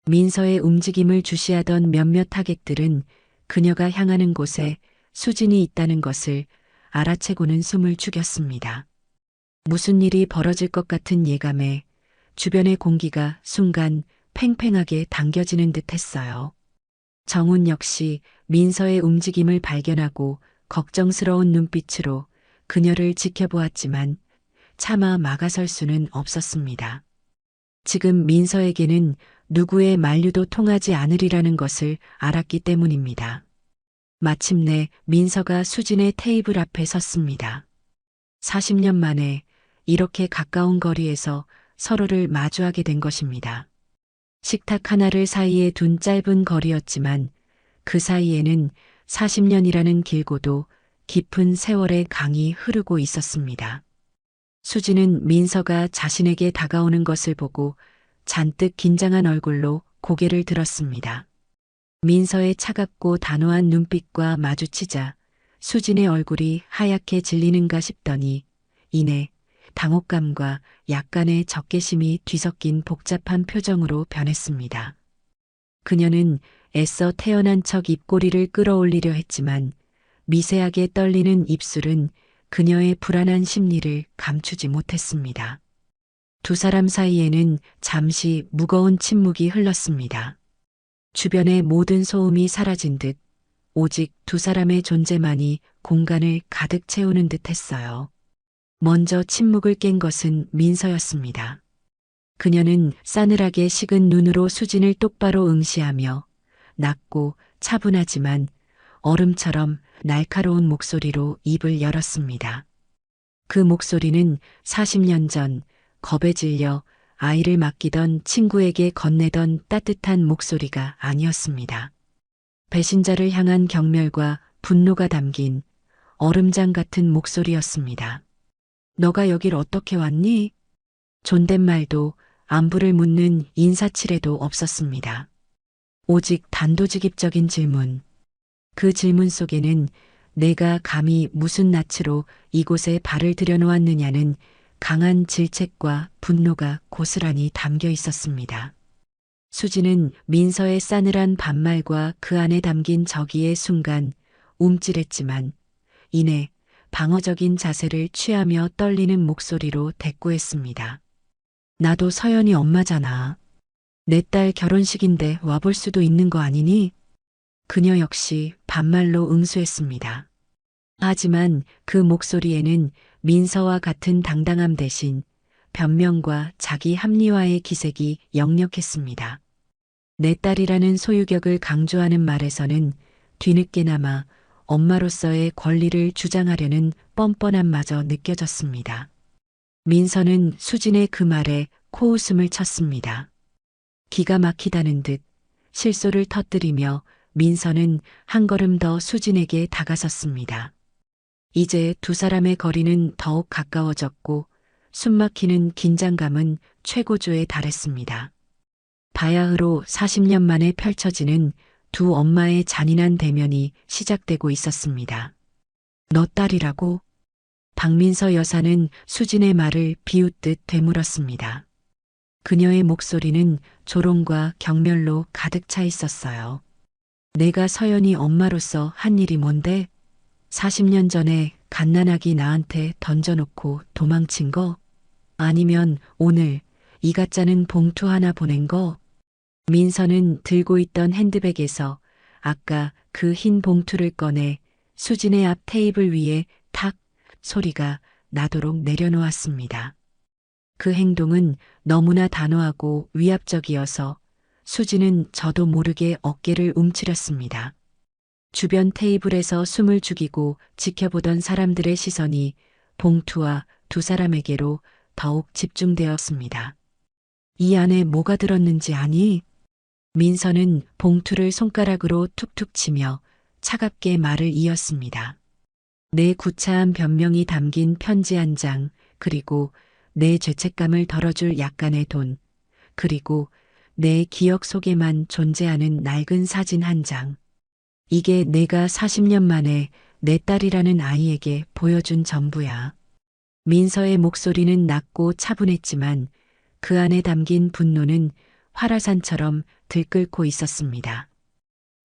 민서의 움직임을 주시하던 몇몇 하객들은 그녀가 향하는 곳에 수진이 있다는 것을 알아채고는 숨을 죽였습니다. 무슨 일이 벌어질 것 같은 예감에 주변의 공기가 순간 팽팽하게 당겨지는 듯 했어요. 정훈 역시 민서의 움직임을 발견하고 걱정스러운 눈빛으로 그녀를 지켜보았지만 차마 막아설 수는 없었습니다. 지금 민서에게는 누구의 만류도 통하지 않으리라는 것을 알았기 때문입니다. 마침내 민서가 수진의 테이블 앞에 섰습니다. 40년 만에 이렇게 가까운 거리에서 서로를 마주하게 된 것입니다. 식탁 하나를 사이에 둔 짧은 거리였지만 그 사이에는 40년이라는 길고도 깊은 세월의 강이 흐르고 있었습니다. 수진은 민서가 자신에게 다가오는 것을 보고 잔뜩 긴장한 얼굴로 고개를 들었습니다. 민서의 차갑고 단호한 눈빛과 마주치자 수진의 얼굴이 하얗게 질리는가 싶더니 이내 당혹감과 약간의 적개심이 뒤섞인 복잡한 표정으로 변했습니다. 그녀는 애써 태어난 척 입꼬리를 끌어올리려 했지만 미세하게 떨리는 입술은 그녀의 불안한 심리를 감추지 못했습니다. 두 사람 사이에는 잠시 무거운 침묵이 흘렀습니다. 주변의 모든 소음이 사라진 듯 오직 두 사람의 존재만이 공간을 가득 채우는 듯 했어요. 먼저 침묵을 깬 것은 민서였습니다. 그녀는 싸늘하게 식은 눈으로 수진을 똑바로 응시하며 낮고 차분하지만 얼음처럼 날카로운 목소리로 입을 열었습니다. 그 목소리는 40년 전 겁에 질려 아이를 맡기던 친구에게 건네던 따뜻한 목소리가 아니었습니다. 배신자를 향한 경멸과 분노가 담긴 얼음장 같은 목소리였습니다. 너가 여길 어떻게 왔니? 존댓말도 안부를 묻는 인사치레도 없었습니다. 오직 단도직입적인 질문. 그 질문 속에는 내가 감히 무슨 낯으로 이곳에 발을 들여놓았느냐는 강한 질책과 분노가 고스란히 담겨 있었습니다. 수지는 민서의 싸늘한 반말과 그 안에 담긴 적의의 순간 움찔했지만 이내 방어적인 자세를 취하며 떨리는 목소리로 대꾸했습니다. 나도 서연이 엄마잖아. 내 딸 결혼식인데 와볼 수도 있는 거 아니니? 그녀 역시 반말로 응수했습니다. 하지만 그 목소리에는 민서와 같은 당당함 대신 변명과 자기 합리화의 기색이 역력했습니다. 내 딸이라는 소유격을 강조하는 말에서는 뒤늦게나마 엄마로서의 권리를 주장하려는 뻔뻔함마저 느껴졌습니다. 민서는 수진의 그 말에 코웃음을 쳤습니다. 기가 막히다는 듯 실소를 터뜨리며 민서는 한 걸음 더 수진에게 다가섰습니다. 이제 두 사람의 거리는 더욱 가까워졌고 숨막히는 긴장감은 최고조에 달했습니다. 바야흐로 40년 만에 펼쳐지는 두 엄마의 잔인한 대면이 시작되고 있었습니다. 너 딸이라고? 박민서 여사는 수진의 말을 비웃듯 되물었습니다. 그녀의 목소리는 조롱과 경멸로 가득 차 있었어요. 내가 서연이 엄마로서 한 일이 뭔데? 40년 전에 갓난아기 나한테 던져놓고 도망친 거? 아니면 오늘 이 가짜는 봉투 하나 보낸 거? 민서는 들고 있던 핸드백에서 아까 그 흰 봉투를 꺼내 수진의 앞 테이블 위에 탁 소리가 나도록 내려놓았습니다. 그 행동은 너무나 단호하고 위압적이어서 수진은 저도 모르게 어깨를 움츠렸습니다. 주변 테이블에서 숨을 죽이고 지켜보던 사람들의 시선이 봉투와 두 사람에게로 더욱 집중되었습니다. 이 안에 뭐가 들었는지 아니? 민서는 봉투를 손가락으로 툭툭 치며 차갑게 말을 이었습니다. 내 구차한 변명이 담긴 편지 한 장, 그리고 내 죄책감을 덜어줄 약간의 돈, 그리고 내 기억 속에만 존재하는 낡은 사진 한 장. 이게 내가 40년 만에 내 딸이라는 아이에게 보여준 전부야. 민서의 목소리는 낮고 차분했지만 그 안에 담긴 분노는 활화산처럼 들끓고 있었습니다.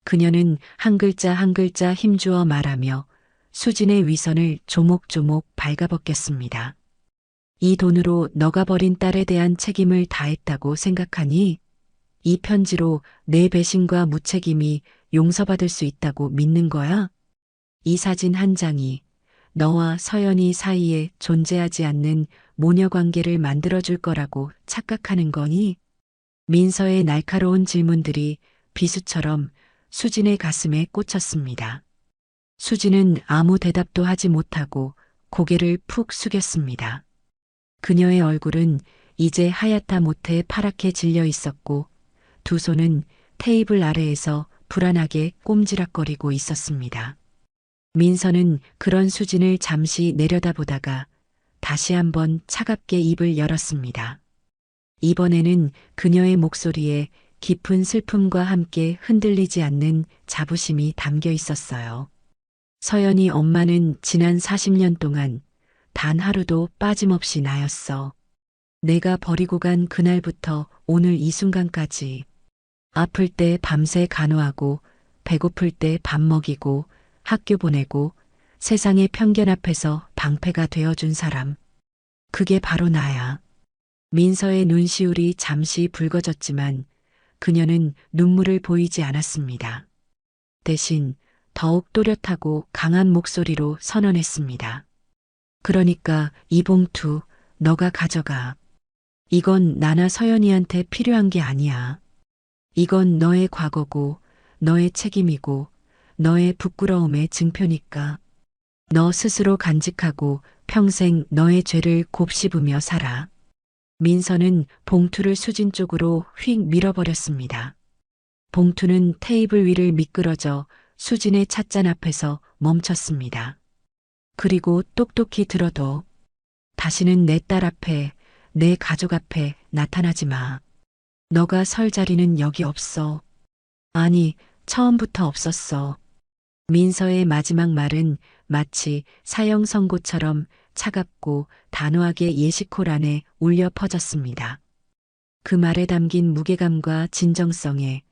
그녀는 한 글자 한 글자 힘주어 말하며 수진의 위선을 조목조목 발가벗겼습니다. 이 돈으로 너가 버린 딸에 대한 책임을 다했다고 생각하니? 이 편지로 내 배신과 무책임이 용서받을 수 있다고 믿는 거야? 이 사진 한 장이 너와 서연이 사이에 존재하지 않는 모녀 관계를 만들어줄 거라고 착각하는 거니? 민서의 날카로운 질문들이 비수처럼 수진의 가슴에 꽂혔습니다. 수진은 아무 대답도 하지 못하고 고개를 푹 숙였습니다. 그녀의 얼굴은 이제 하얗다 못해 파랗게 질려 있었고 두 손은 테이블 아래에서 불안하게 꼼지락거리고 있었습니다. 민서는 그런 수진을 잠시 내려다보다가 다시 한번 차갑게 입을 열었습니다. 이번에는 그녀의 목소리에 깊은 슬픔과 함께 흔들리지 않는 자부심이 담겨 있었어요. 서연이 엄마는 지난 40년 동안 단 하루도 빠짐없이 나였어. 내가 버리고 간 그날부터 오늘 이 순간까지 아플 때 밤새 간호하고 배고플 때 밥 먹이고 학교 보내고 세상의 편견 앞에서 방패가 되어준 사람. 그게 바로 나야. 민서의 눈시울이 잠시 붉어졌지만 그녀는 눈물을 보이지 않았습니다. 대신 더욱 또렷하고 강한 목소리로 선언했습니다. 그러니까 이 봉투 너가 가져가. 이건 나나 서연이한테 필요한 게 아니야. 이건 너의 과거고 너의 책임이고 너의 부끄러움의 증표니까. 너 스스로 간직하고 평생 너의 죄를 곱씹으며 살아. 민서는 봉투를 수진 쪽으로 휙 밀어버렸습니다. 봉투는 테이블 위를 미끄러져 수진의 찻잔 앞에서 멈췄습니다. 그리고 똑똑히 들어도 다시는 내 딸 앞에, 내 가족 앞에 나타나지 마. 너가 설 자리는 여기 없어. 아니, 처음부터 없었어. 민서의 마지막 말은 마치 사형 선고처럼 차갑고 단호하게 예시콜 안에 울려 퍼졌습니다. 그 말에 담긴 무게감과 진정성에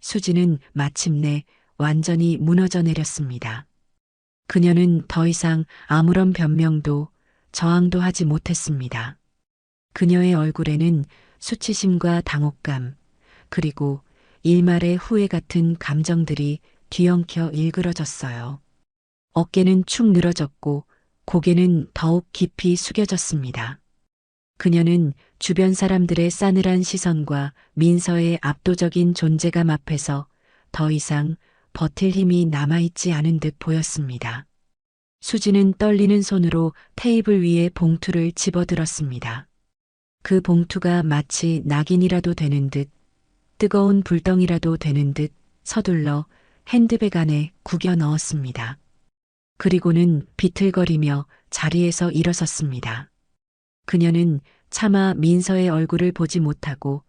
수지는 마침내 완전히 무너져 내렸습니다. 그녀는 더 이상 아무런 변명도 저항도 하지 못했습니다. 그녀의 얼굴에는 수치심과 당혹감, 그리고 일말의 후회 같은 감정들이 뒤엉켜 일그러졌어요. 어깨는 축 늘어졌고 고개는 더욱 깊이 숙여졌습니다. 그녀는 주변 사람들의 싸늘한 시선과 민서의 압도적인 존재감 앞에서 더 이상 버틸 힘이 남아있지 않은 듯 보였습니다. 수지는 떨리는 손으로 테이블 위에 봉투를 집어들었습니다. 그 봉투가 마치 낙인이라도 되는 듯, 뜨거운 불덩이라도 되는 듯 서둘러 핸드백 안에 구겨 넣었습니다. 그리고는 비틀거리며 자리에서 일어섰습니다. 그녀는 차마 민서의 얼굴을 보지 못하고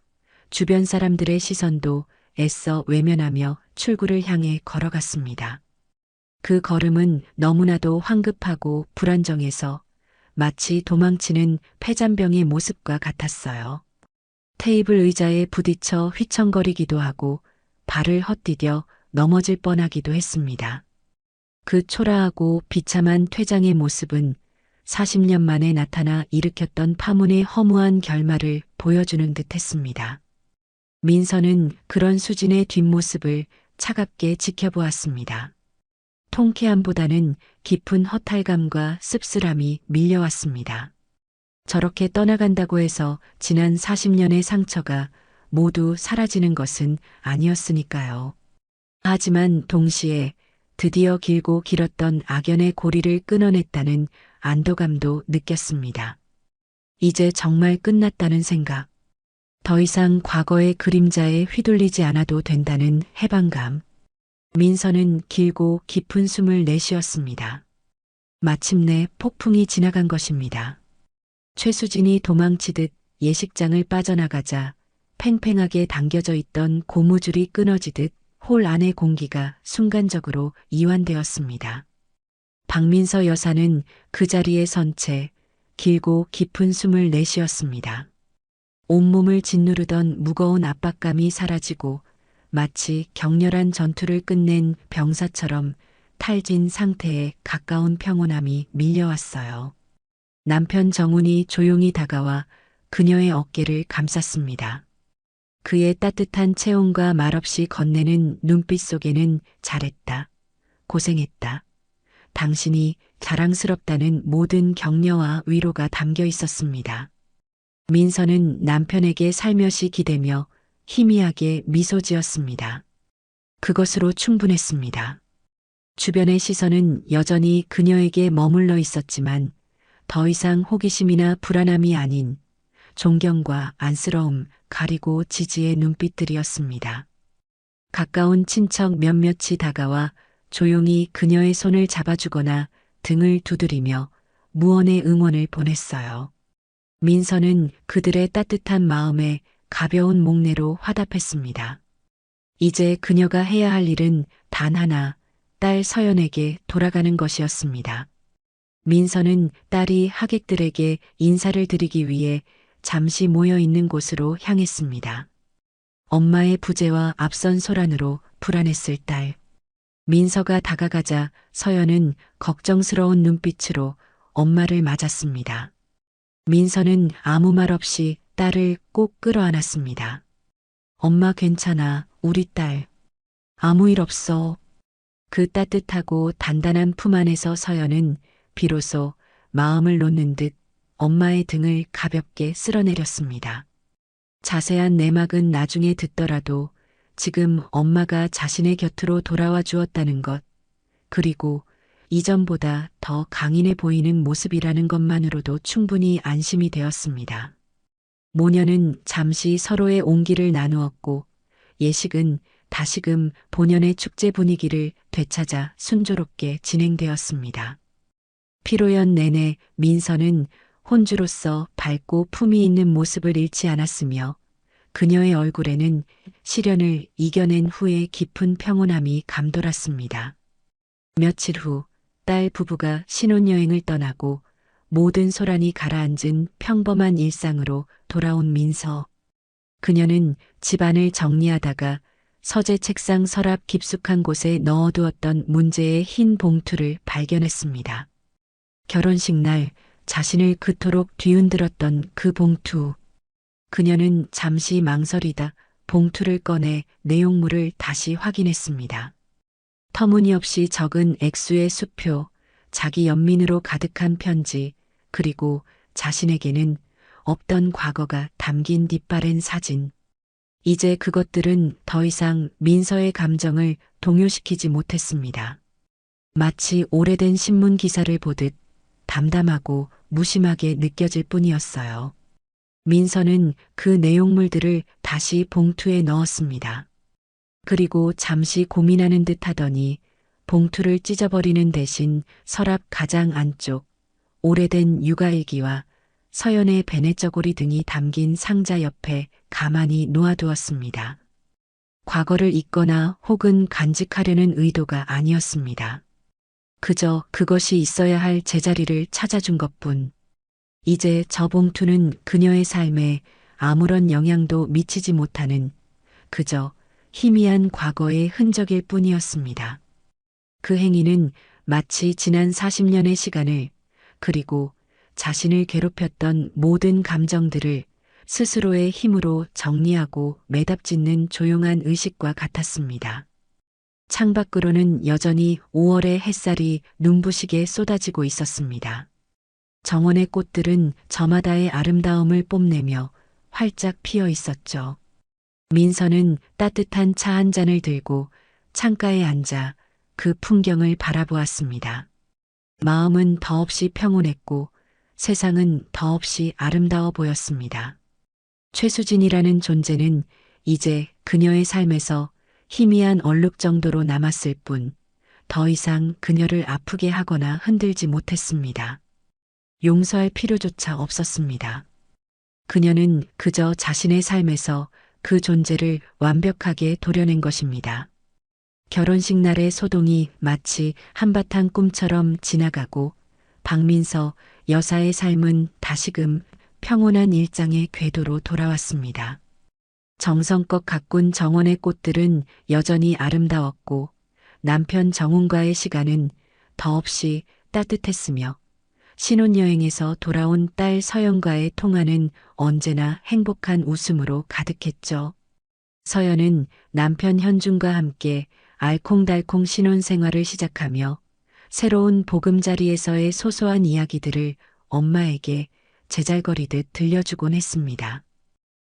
주변 사람들의 시선도 애써 외면하며 출구를 향해 걸어갔습니다. 그 걸음은 너무나도 황급하고 불안정해서 마치 도망치는 폐잔병의 모습과 같았어요. 테이블 의자에 부딪혀 휘청거리기도 하고 발을 헛디뎌 넘어질 뻔하기도 했습니다. 그 초라하고 비참한 퇴장의 모습은 40년 만에 나타나 일으켰던 파문의 허무한 결말을 보여주는 듯 했습니다. 민서는 그런 수진의 뒷모습을 차갑게 지켜보았습니다. 통쾌함보다는 깊은 허탈감과 씁쓸함이 밀려왔습니다. 저렇게 떠나간다고 해서 지난 40년의 상처가 모두 사라지는 것은 아니었으니까요. 하지만 동시에 드디어 길고 길었던 악연의 고리를 끊어냈다는 안도감도 느꼈습니다. 이제 정말 끝났다는 생각. 더 이상 과거의 그림자에 휘둘리지 않아도 된다는 해방감. 민서는 길고 깊은 숨을 내쉬었습니다. 마침내 폭풍이 지나간 것입니다. 최수진이 도망치듯 예식장을 빠져나가자 팽팽하게 당겨져 있던 고무줄이 끊어지듯 홀 안의 공기가 순간적으로 이완되었습니다. 박민서 여사는 그 자리에 선 채 길고 깊은 숨을 내쉬었습니다. 온몸을 짓누르던 무거운 압박감이 사라지고 마치 격렬한 전투를 끝낸 병사처럼 탈진 상태에 가까운 평온함이 밀려왔어요. 남편 정훈이 조용히 다가와 그녀의 어깨를 감쌌습니다. 그의 따뜻한 체온과 말없이 건네는 눈빛 속에는 잘했다. 고생했다. 당신이 자랑스럽다는 모든 격려와 위로가 담겨 있었습니다. 민서는 남편에게 살며시 기대며 희미하게 미소 지었습니다. 그것으로 충분했습니다. 주변의 시선은 여전히 그녀에게 머물러 있었지만 더 이상 호기심이나 불안함이 아닌 존경과 안쓰러움 가리고 지지의 눈빛들이었습니다. 가까운 친척 몇몇이 다가와 조용히 그녀의 손을 잡아주거나 등을 두드리며 무언의 응원을 보냈어요. 민서는 그들의 따뜻한 마음에 가벼운 목례로 화답했습니다. 이제 그녀가 해야 할 일은 단 하나, 딸 서연에게 돌아가는 것이었습니다. 민서는 딸이 하객들에게 인사를 드리기 위해 잠시 모여 있는 곳으로 향했습니다. 엄마의 부재와 앞선 소란으로 불안했을 딸. 민서가 다가가자 서연은 걱정스러운 눈빛으로 엄마를 맞았습니다. 민서는 아무 말 없이 딸을 꼭 끌어안았습니다. 엄마 괜찮아, 우리 딸. 아무 일 없어. 그 따뜻하고 단단한 품 안에서 서연은 비로소 마음을 놓는 듯 엄마의 등을 가볍게 쓸어내렸습니다. 자세한 내막은 나중에 듣더라도 지금 엄마가 자신의 곁으로 돌아와 주었다는 것, 그리고 이전보다 더 강인해 보이는 모습이라는 것만으로도 충분히 안심이 되었습니다. 모녀는 잠시 서로의 온기를 나누었고 예식은 다시금 본연의 축제 분위기를 되찾아 순조롭게 진행되었습니다. 피로연 내내 민서는 혼주로서 밝고 품위 있는 모습을 잃지 않았으며 그녀의 얼굴에는 시련을 이겨낸 후의 깊은 평온함이 감돌았습니다. 며칠 후 딸 부부가 신혼여행을 떠나고 모든 소란이 가라앉은 평범한 일상으로 돌아온 민서. 그녀는 집안을 정리하다가 서재 책상 서랍 깊숙한 곳에 넣어두었던 문제의 흰 봉투를 발견했습니다. 결혼식 날 자신을 그토록 뒤흔들었던 그 봉투. 그녀는 잠시 망설이다 봉투를 꺼내 내용물을 다시 확인했습니다. 터무니없이 적은 액수의 수표, 자기 연민으로 가득한 편지, 그리고 자신에게는 없던 과거가 담긴 뒷바랜 사진. 이제 그것들은 더 이상 민서의 감정을 동요시키지 못했습니다. 마치 오래된 신문 기사를 보듯 담담하고 무심하게 느껴질 뿐이었어요. 민서는 그 내용물들을 다시 봉투에 넣었습니다. 그리고 잠시 고민하는 듯 하더니 봉투를 찢어버리는 대신 서랍 가장 안쪽 오래된 육아일기와 서연의 베네저고리 등이 담긴 상자 옆에 가만히 놓아두었습니다. 과거를 잊거나 혹은 간직하려는 의도가 아니었습니다. 그저 그것이 있어야 할 제자리를 찾아준 것뿐. 이제 저 봉투는 그녀의 삶에 아무런 영향도 미치지 못하는 그저 희미한 과거의 흔적일 뿐이었습니다. 그 행위는 마치 지난 40년의 시간을 그리고 자신을 괴롭혔던 모든 감정들을 스스로의 힘으로 정리하고 매답짓는 조용한 의식과 같았습니다. 창밖으로는 여전히 5월의 햇살이 눈부시게 쏟아지고 있었습니다. 정원의 꽃들은 저마다의 아름다움을 뽐내며 활짝 피어 있었죠. 민서는 따뜻한 차 한 잔을 들고 창가에 앉아 그 풍경을 바라보았습니다. 마음은 더없이 평온했고 세상은 더없이 아름다워 보였습니다. 최수진이라는 존재는 이제 그녀의 삶에서 희미한 얼룩 정도로 남았을 뿐 더 이상 그녀를 아프게 하거나 흔들지 못했습니다. 용서할 필요조차 없었습니다. 그녀는 그저 자신의 삶에서 그 존재를 완벽하게 도려낸 것입니다. 결혼식 날의 소동이 마치 한바탕 꿈처럼 지나가고 박민서 여사의 삶은 다시금 평온한 일상의 궤도로 돌아왔습니다. 정성껏 가꾼 정원의 꽃들은 여전히 아름다웠고 남편 정훈과의 시간은 더없이 따뜻했으며 신혼여행에서 돌아온 딸 서연과의 통화는 언제나 행복한 웃음으로 가득했죠. 서연은 남편 현중과 함께 알콩달콩 신혼생활을 시작하며 새로운 보금자리에서의 소소한 이야기들을 엄마에게 제잘거리듯 들려주곤 했습니다.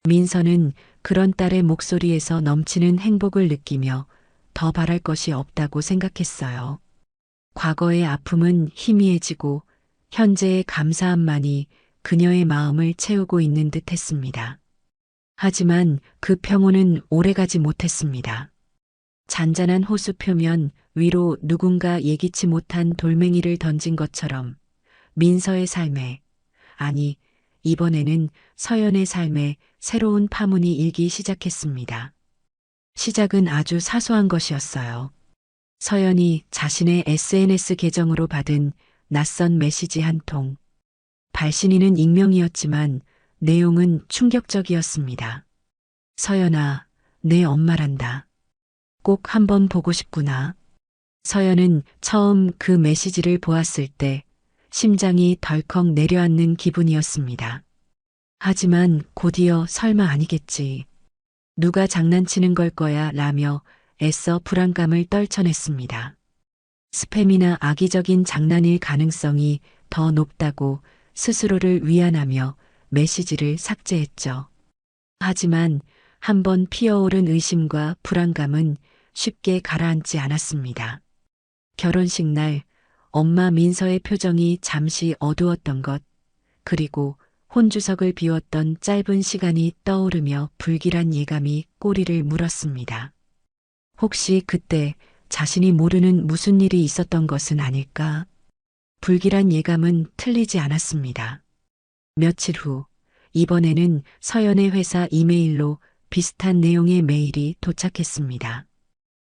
민서는 그런 딸의 목소리에서 넘치는 행복을 느끼며 더 바랄 것이 없다고 생각했어요. 과거의 아픔은 희미해지고 현재의 감사함만이 그녀의 마음을 채우고 있는 듯 했습니다. 하지만 그 평온은 오래가지 못했습니다. 잔잔한 호수 표면 위로 누군가 예기치 못한 돌멩이를 던진 것처럼 민서의 삶에, 아니, 이번에는 서연의 삶에 새로운 파문이 일기 시작했습니다. 시작은 아주 사소한 것이었어요. 서연이 자신의 SNS 계정으로 받은 낯선 메시지 한 통. 발신인은 익명이었지만 내용은 충격적이었습니다. 서연아, 내 엄마란다. 꼭 한번 보고 싶구나. 서연은 처음 그 메시지를 보았을 때 심장이 덜컥 내려앉는 기분이었습니다. 하지만 곧이어 설마 아니겠지. 누가 장난치는 걸 거야 라며 애써 불안감을 떨쳐냈습니다. 스팸이나 악의적인 장난일 가능성이 더 높다고 스스로를 위안하며 메시지를 삭제했죠. 하지만 한번 피어오른 의심과 불안감은 쉽게 가라앉지 않았습니다. 결혼식 날 엄마 민서의 표정이 잠시 어두웠던 것, 그리고 혼주석을 비웠던 짧은 시간이 떠오르며 불길한 예감이 꼬리를 물었습니다. 혹시 그때 자신이 모르는 무슨 일이 있었던 것은 아닐까? 불길한 예감은 틀리지 않았습니다. 며칠 후, 이번에는 서연의 회사 이메일로 비슷한 내용의 메일이 도착했습니다.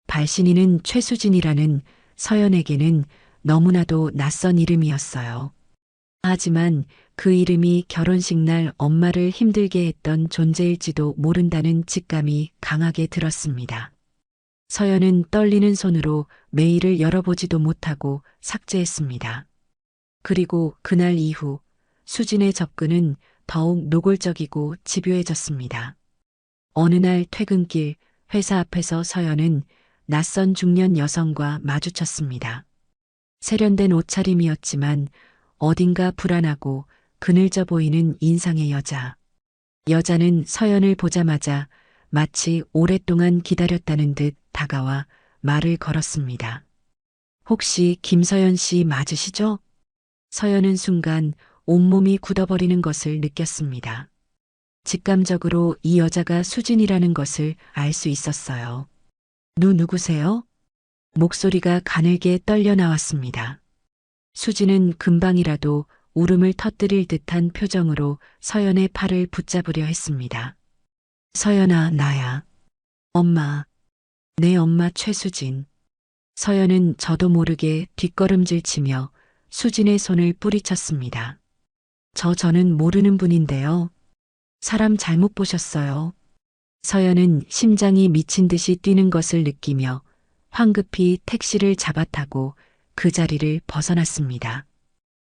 발신인은 최수진이라는 서연에게는 너무나도 낯선 이름이었어요. 하지만 그 이름이 결혼식 날 엄마를 힘들게 했던 존재일지도 모른다는 직감이 강하게 들었습니다. 서연은 떨리는 손으로 메일을 열어보지도 못하고 삭제했습니다. 그리고 그날 이후 수진의 접근은 더욱 노골적이고 집요해졌습니다. 어느 날 퇴근길 회사 앞에서 서연은 낯선 중년 여성과 마주쳤습니다. 세련된 옷차림이었지만 어딘가 불안하고 그늘져 보이는 인상의 여자. 여자는 서연을 보자마자 마치 오랫동안 기다렸다는 듯 다가와 말을 걸었습니다. 혹시 김서연 씨 맞으시죠? 서연은 순간 온몸이 굳어버리는 것을 느꼈습니다. 직감적으로 이 여자가 수진이라는 것을 알 수 있었어요. 누구세요? 목소리가 가늘게 떨려 나왔습니다. 수진은 금방이라도 울음을 터뜨릴 듯한 표정으로 서연의 팔을 붙잡으려 했습니다. 서연아, 나야. 엄마. 내 엄마 최수진. 서연은 저도 모르게 뒷걸음질 치며 수진의 손을 뿌리쳤습니다. 저는 모르는 분인데요. 사람 잘못 보셨어요. 서연은 심장이 미친 듯이 뛰는 것을 느끼며 황급히 택시를 잡아타고 그 자리를 벗어났습니다.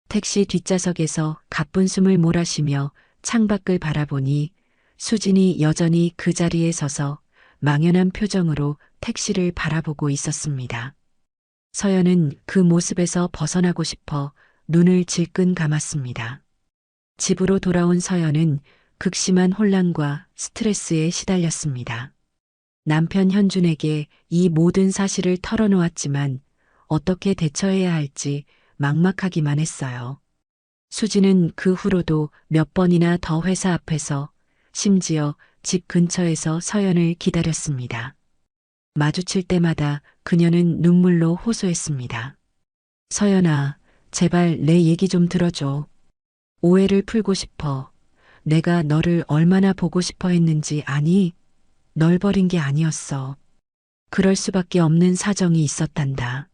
택시 뒷좌석에서 가쁜 숨을 몰아쉬며 창밖을 바라보니 수진이 여전히 그 자리에 서서 망연한 표정으로 택시를 바라보고 있었습니다. 서연은 그 모습에서 벗어나고 싶어 눈을 질끈 감았습니다. 집으로 돌아온 서연은 극심한 혼란과 스트레스에 시달렸습니다. 남편 현준에게 이 모든 사실을 털어놓았지만 어떻게 대처해야 할지 막막하기만 했어요. 수지는 그 후로도 몇 번이나 더 회사 앞에서, 심지어 집 근처에서 서연을 기다렸습니다. 마주칠 때마다 그녀는 눈물로 호소했습니다. 서연아, 제발 내 얘기 좀 들어줘. 오해를 풀고 싶어. 내가 너를 얼마나 보고 싶어 했는지 아니? 널 버린 게 아니었어. 그럴 수밖에 없는 사정이 있었단다.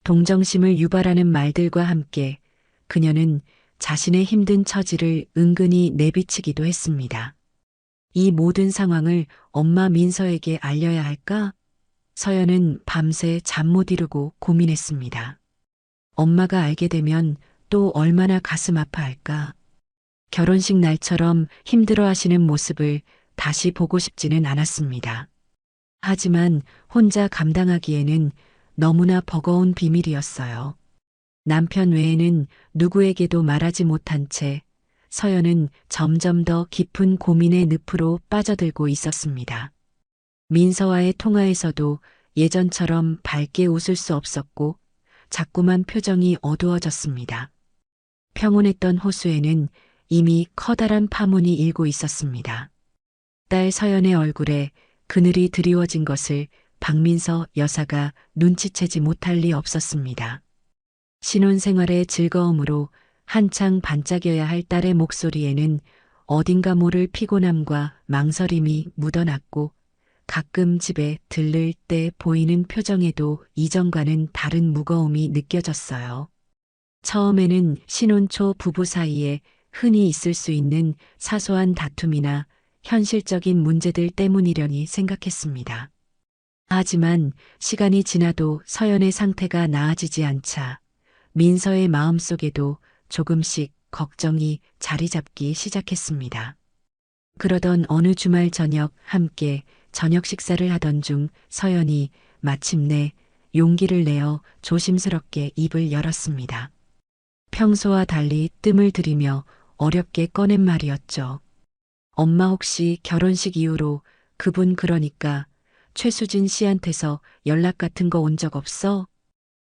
동정심을 유발하는 말들과 함께 그녀는 자신의 힘든 처지를 은근히 내비치기도 했습니다. 이 모든 상황을 엄마 민서에게 알려야 할까? 서연은 밤새 잠 못 이루고 고민했습니다. 엄마가 알게 되면 또 얼마나 가슴 아파할까? 결혼식 날처럼 힘들어 하시는 모습을 다시 보고 싶지는 않았습니다. 하지만 혼자 감당하기에는 너무나 버거운 비밀이었어요. 남편 외에는 누구에게도 말하지 못한 채 서연은 점점 더 깊은 고민의 늪으로 빠져들고 있었습니다. 민서와의 통화에서도 예전처럼 밝게 웃을 수 없었고 자꾸만 표정이 어두워졌습니다. 평온했던 호수에는 이미 커다란 파문이 일고 있었습니다. 딸 서연의 얼굴에 그늘이 드리워진 것을 박민서 여사가 눈치채지 못할 리 없었습니다. 신혼생활의 즐거움으로 한창 반짝여야 할 딸의 목소리에는 어딘가 모를 피곤함과 망설임이 묻어났고 가끔 집에 들를 때 보이는 표정에도 이전과는 다른 무거움이 느껴졌어요. 처음에는 신혼 초 부부 사이에 흔히 있을 수 있는 사소한 다툼이나 현실적인 문제들 때문이려니 생각했습니다. 하지만 시간이 지나도 서연의 상태가 나아지지 않자 민서의 마음속에도 조금씩 걱정이 자리 잡기 시작했습니다. 그러던 어느 주말 저녁 함께 저녁 식사를 하던 중 서연이 마침내 용기를 내어 조심스럽게 입을 열었습니다. 평소와 달리 뜸을 들이며 어렵게 꺼낸 말이었죠. 엄마 혹시 결혼식 이후로 그분 그러니까 최수진 씨한테서 연락 같은 거 온 적 없어?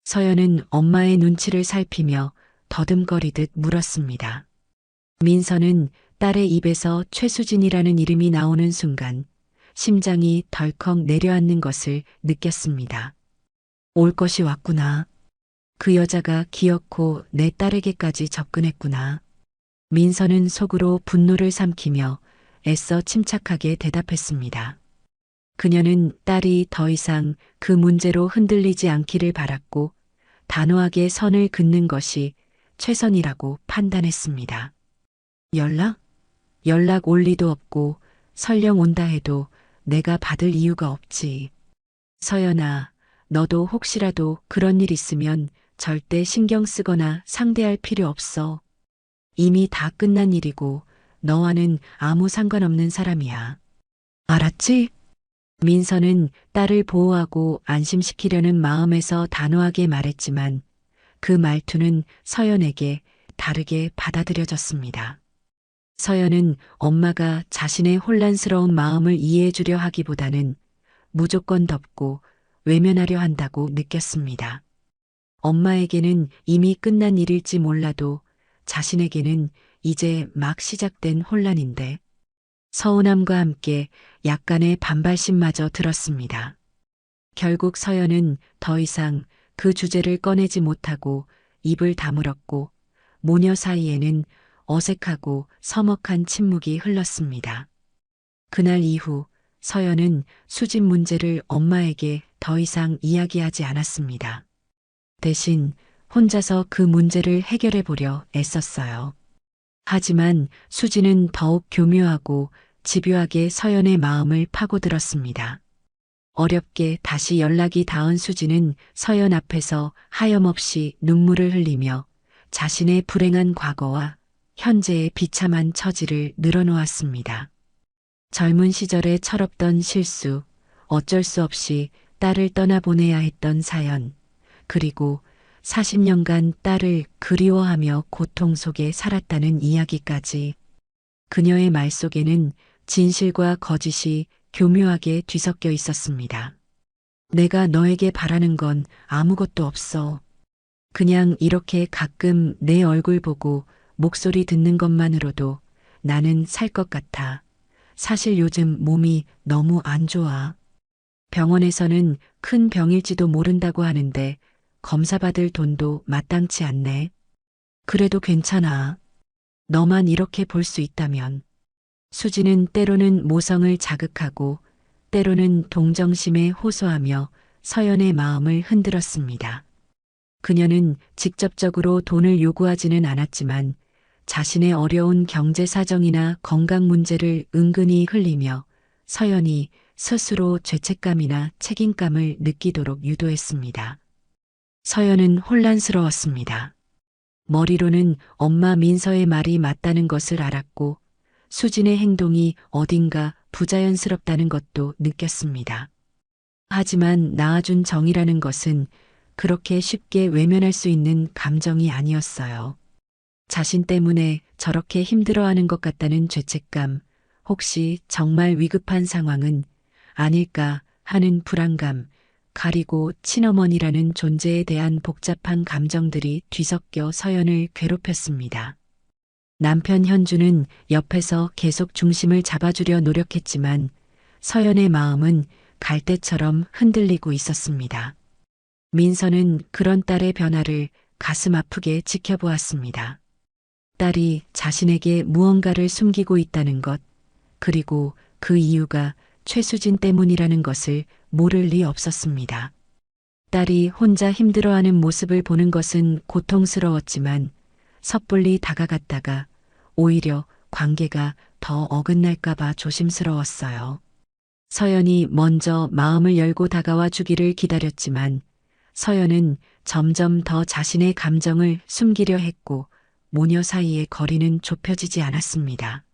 서연은 엄마의 눈치를 살피며 더듬거리듯 물었습니다. 민서는 딸의 입에서 최수진이라는 이름이 나오는 순간 심장이 덜컥 내려앉는 것을 느꼈습니다. 올 것이 왔구나. 그 여자가 기어코 내 딸에게까지 접근했구나. 민서는 속으로 분노를 삼키며 애써 침착하게 대답했습니다. 그녀는 딸이 더 이상 그 문제로 흔들리지 않기를 바랐고 단호하게 선을 긋는 것이 최선이라고 판단했습니다. 연락 올 리도 없고 설령 온다 해도 내가 받을 이유가 없지. 서연아, 너도 혹시라도 그런 일 있으면 절대 신경 쓰거나 상대할 필요 없어. 이미 다 끝난 일이고 너와는 아무 상관없는 사람이야. 알았지? 민서는 딸을 보호하고 안심시키려는 마음에서 단호하게 말했지만 그 말투는 서연에게 다르게 받아들여졌습니다. 서연은 엄마가 자신의 혼란스러운 마음을 이해해 주려 하기보다는 무조건 덮고 외면하려 한다고 느꼈습니다. 엄마에게는 이미 끝난 일일지 몰라도 자신에게는 이제 막 시작된 혼란인데 서운함과 함께 약간의 반발심마저 들었습니다. 결국 서연은 더 이상 그 주제를 꺼내지 못하고 입을 다물었고 모녀 사이에는 어색하고 서먹한 침묵이 흘렀습니다. 그날 이후 서연은 수진 문제를 엄마에게 더 이상 이야기하지 않았습니다. 대신 혼자서 그 문제를 해결해 보려 애썼어요. 하지만 수진은 더욱 교묘하고 집요하게 서연의 마음을 파고들었습니다. 어렵게 다시 연락이 닿은 수진은 서연 앞에서 하염없이 눈물을 흘리며 자신의 불행한 과거와 현재의 비참한 처지를 늘어놓았습니다. 젊은 시절의 철없던 실수, 어쩔 수 없이 딸을 떠나보내야 했던 사연, 그리고 40년간 딸을 그리워하며 고통 속에 살았다는 이야기까지. 그녀의 말 속에는 진실과 거짓이 교묘하게 뒤섞여 있었습니다. 내가 너에게 바라는 건 아무것도 없어. 그냥 이렇게 가끔 내 얼굴 보고 목소리 듣는 것만으로도 나는 살 것 같아. 사실 요즘 몸이 너무 안 좋아. 병원에서는 큰 병일지도 모른다고 하는데 검사받을 돈도 마땅치 않네. 그래도 괜찮아. 너만 이렇게 볼 수 있다면. 수지는 때로는 모성을 자극하고 때로는 동정심에 호소하며 서연의 마음을 흔들었습니다. 그녀는 직접적으로 돈을 요구하지는 않았지만 자신의 어려운 경제 사정이나 건강 문제를 은근히 흘리며 서연이 스스로 죄책감이나 책임감을 느끼도록 유도했습니다. 서연은 혼란스러웠습니다. 머리로는 엄마 민서의 말이 맞다는 것을 알았고 수진의 행동이 어딘가 부자연스럽다는 것도 느꼈습니다. 하지만 낳아준 정이라는 것은 그렇게 쉽게 외면할 수 있는 감정이 아니었어요. 자신 때문에 저렇게 힘들어하는 것 같다는 죄책감, 혹시 정말 위급한 상황은 아닐까 하는 불안감, 가리고 친어머니라는 존재에 대한 복잡한 감정들이 뒤섞여 서연을 괴롭혔습니다. 남편 현주는 옆에서 계속 중심을 잡아주려 노력했지만 서연의 마음은 갈대처럼 흔들리고 있었습니다. 민서는 그런 딸의 변화를 가슴 아프게 지켜보았습니다. 딸이 자신에게 무언가를 숨기고 있다는 것, 그리고 그 이유가 최수진 때문이라는 것을 모를 리 없었습니다. 딸이 혼자 힘들어하는 모습을 보는 것은 고통스러웠지만 섣불리 다가갔다가 오히려 관계가 더 어긋날까봐 조심스러웠어요. 서연이 먼저 마음을 열고 다가와 주기를 기다렸지만 서연은 점점 더 자신의 감정을 숨기려 했고 모녀 사이의 거리는 좁혀지지 않았습니다.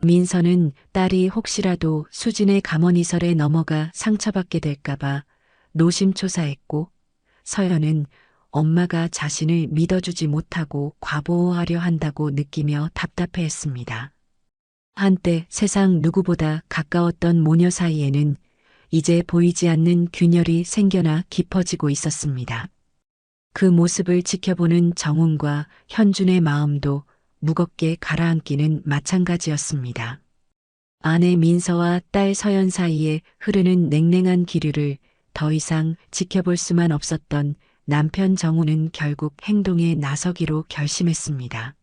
민서는 딸이 혹시라도 수진의 감언이설에 넘어가 상처받게 될까봐 노심초사했고 서연은 엄마가 자신을 믿어주지 못하고 과보호하려 한다고 느끼며 답답해했습니다. 한때 세상 누구보다 가까웠던 모녀 사이에는 이제 보이지 않는 균열이 생겨나 깊어지고 있었습니다. 그 모습을 지켜보는 정훈과 현준의 마음도 무겁게 가라앉기는 마찬가지였습니다. 아내 민서와 딸 서연 사이에 흐르는 냉랭한 기류를 더 이상 지켜볼 수만 없었던 남편 정훈은 결국 행동에 나서기로 결심했습니다.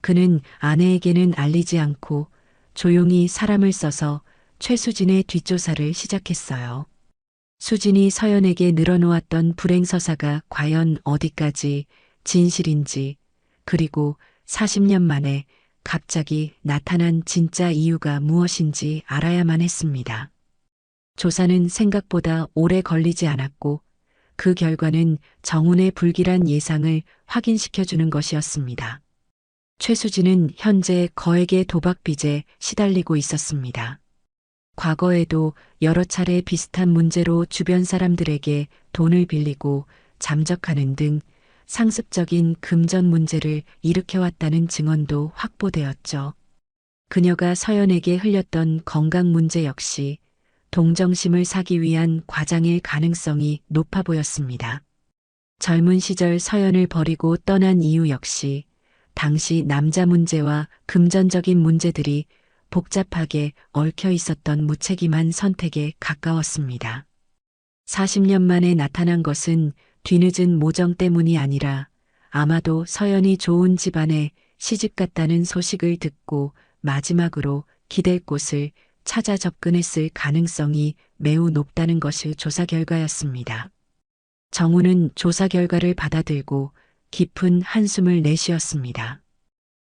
그는 아내에게는 알리지 않고 조용히 사람을 써서 최수진의 뒷조사를 시작했어요. 수진이 서연에게 늘어놓았던 불행서사가 과연 어디까지 진실인지, 그리고 40년 만에 갑자기 나타난 진짜 이유가 무엇인지 알아야만 했습니다. 조사는 생각보다 오래 걸리지 않았고 그 결과는 정훈의 불길한 예상을 확인시켜주는 것이었습니다. 최수진은 현재 거액의 도박 빚에 시달리고 있었습니다. 과거에도 여러 차례 비슷한 문제로 주변 사람들에게 돈을 빌리고 잠적하는 등 상습적인 금전 문제를 일으켜왔다는 증언도 확보되었죠. 그녀가 서연에게 흘렸던 건강 문제 역시 동정심을 사기 위한 과장일 가능성이 높아 보였습니다. 젊은 시절 서연을 버리고 떠난 이유 역시 당시 남자 문제와 금전적인 문제들이 복잡하게 얽혀 있었던 무책임한 선택에 가까웠습니다. 40년 만에 나타난 것은 뒤늦은 모정 때문이 아니라 아마도 서연이 좋은 집안에 시집갔다는 소식을 듣고 마지막으로 기댈 곳을 찾아 접근했을 가능성이 매우 높다는 것이 조사 결과였습니다. 정훈은 조사 결과를 받아들고 깊은 한숨을 내쉬었습니다.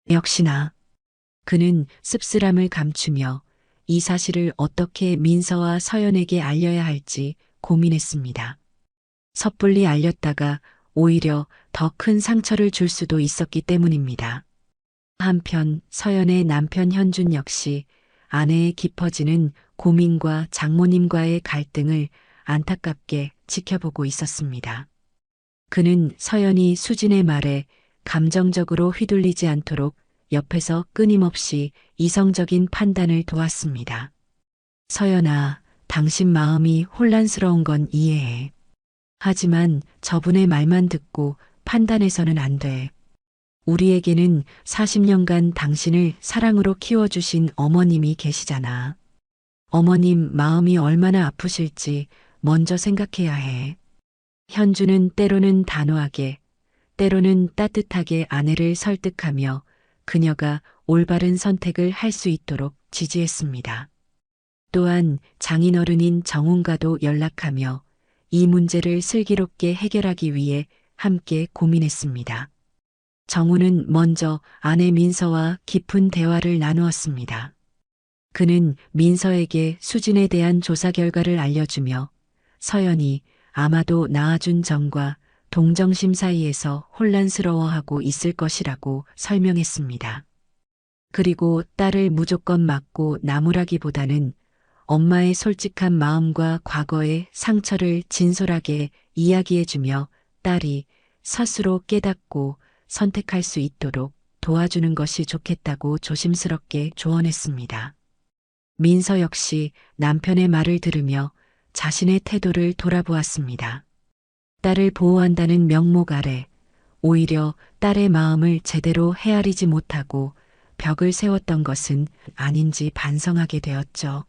역시나 그는 씁쓸함을 감추며 이 사실을 어떻게 민서와 서연에게 알려야 할지 고민했습니다. 섣불리 알렸다가 오히려 더 큰 상처를 줄 수도 있었기 때문입니다. 한편 서연의 남편 현준 역시 아내의 깊어지는 고민과 장모님과의 갈등을 안타깝게 지켜보고 있었습니다. 그는 서연이 수진의 말에 감정적으로 휘둘리지 않도록 옆에서 끊임없이 이성적인 판단을 도왔습니다. 서연아, 당신 마음이 혼란스러운 건 이해해. 하지만 저분의 말만 듣고 판단해서는 안 돼. 우리에게는 40년간 당신을 사랑으로 키워주신 어머님이 계시잖아. 어머님 마음이 얼마나 아프실지 먼저 생각해야 해. 현주는 때로는 단호하게, 때로는 따뜻하게 아내를 설득하며 그녀가 올바른 선택을 할 수 있도록 지지했습니다. 또한 장인어른인 정훈과도 연락하며 이 문제를 슬기롭게 해결하기 위해 함께 고민했습니다. 정훈은 먼저 아내 민서와 깊은 대화를 나누었습니다. 그는 민서에게 수진에 대한 조사 결과를 알려주며 서연이 아마도 낳아준 정과 동정심 사이에서 혼란스러워하고 있을 것이라고 설명했습니다. 그리고 딸을 무조건 맞고 나무라기보다는 엄마의 솔직한 마음과 과거의 상처를 진솔하게 이야기해주며 딸이 스스로 깨닫고 선택할 수 있도록 도와주는 것이 좋겠다고 조심스럽게 조언했습니다. 민서 역시 남편의 말을 들으며 자신의 태도를 돌아보았습니다. 딸을 보호한다는 명목 아래 오히려 딸의 마음을 제대로 헤아리지 못하고 벽을 세웠던 것은 아닌지 반성하게 되었죠.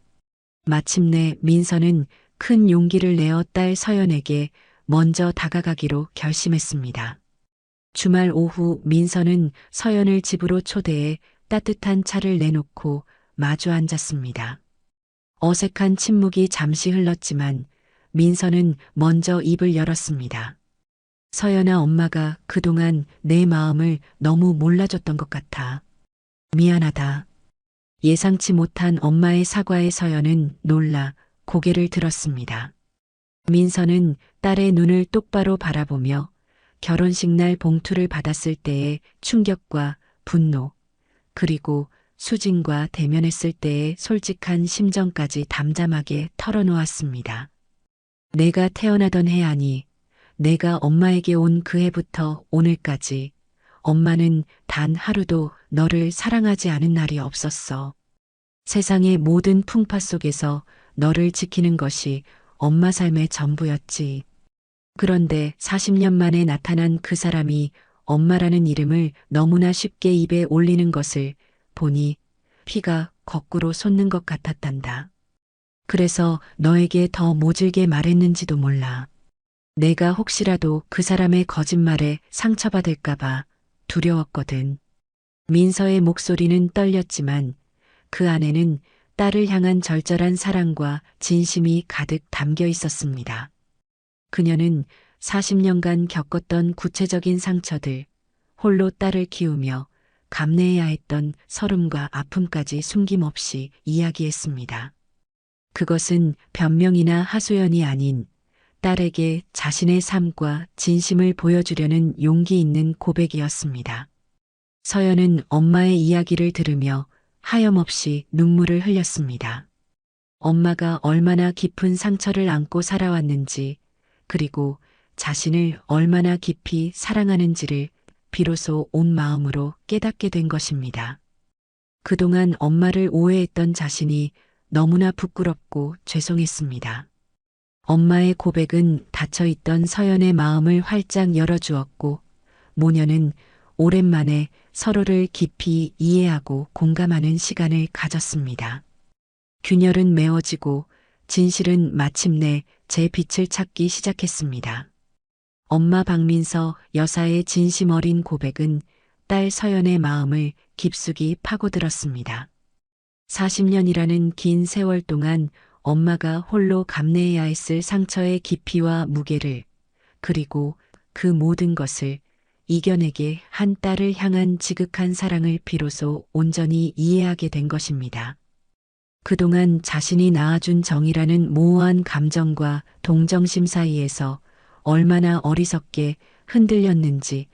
마침내 민서는 큰 용기를 내어 딸 서연에게 먼저 다가가기로 결심했습니다. 주말 오후 민서는 서연을 집으로 초대해 따뜻한 차를 내놓고 마주 앉았습니다. 어색한 침묵이 잠시 흘렀지만 민서는 먼저 입을 열었습니다. 서연아, 엄마가 그동안 내 마음을 너무 몰라줬던 것 같아. 미안하다. 예상치 못한 엄마의 사과에 서연은 놀라 고개를 들었습니다. 민서는 딸의 눈을 똑바로 바라보며 결혼식 날 봉투를 받았을 때의 충격과 분노, 그리고 수진과 대면했을 때의 솔직한 심정까지 담담하게 털어놓았습니다. 내가 태어나던 해 아니, 내가 엄마에게 온 그 해부터 오늘까지 엄마는 단 하루도 너를 사랑하지 않은 날이 없었어. 세상의 모든 풍파 속에서 너를 지키는 것이 엄마 삶의 전부였지. 그런데 40년 만에 나타난 그 사람이 엄마라는 이름을 너무나 쉽게 입에 올리는 것을 보니 피가 거꾸로 솟는 것 같았단다. 그래서 너에게 더 모질게 말했는지도 몰라. 내가 혹시라도 그 사람의 거짓말에 상처받을까봐 두려웠거든. 민서의 목소리는 떨렸지만 그 안에는 딸을 향한 절절한 사랑과 진심이 가득 담겨 있었습니다. 그녀는 40년간 겪었던 구체적인 상처들, 홀로 딸을 키우며 감내해야 했던 서름과 아픔까지 숨김없이 이야기했습니다. 그것은 변명이나 하소연이 아닌 딸에게 자신의 삶과 진심을 보여주려는 용기 있는 고백이었습니다. 서연은 엄마의 이야기를 들으며 하염없이 눈물을 흘렸습니다. 엄마가 얼마나 깊은 상처를 안고 살아왔는지, 그리고 자신을 얼마나 깊이 사랑하는지를 비로소 온 마음으로 깨닫게 된 것입니다. 그동안 엄마를 오해했던 자신이 너무나 부끄럽고 죄송했습니다. 엄마의 고백은 닫혀있던 서연의 마음을 활짝 열어주었고, 모녀는 오랜만에 서로를 깊이 이해하고 공감하는 시간을 가졌습니다. 균열은 메워지고 진실은 마침내 제 빛을 찾기 시작했습니다. 엄마 박민서 여사의 진심 어린 고백은 딸 서연의 마음을 깊숙이 파고들었습니다. 40년이라는 긴 세월 동안 엄마가 홀로 감내해야 했을 상처의 깊이와 무게를, 그리고 그 모든 것을 이겨내게 한 딸을 향한 지극한 사랑을 비로소 온전히 이해하게 된 것입니다. 그동안 자신이 낳아준 정이라는 모호한 감정과 동정심 사이에서 얼마나 어리석게 흔들렸는지,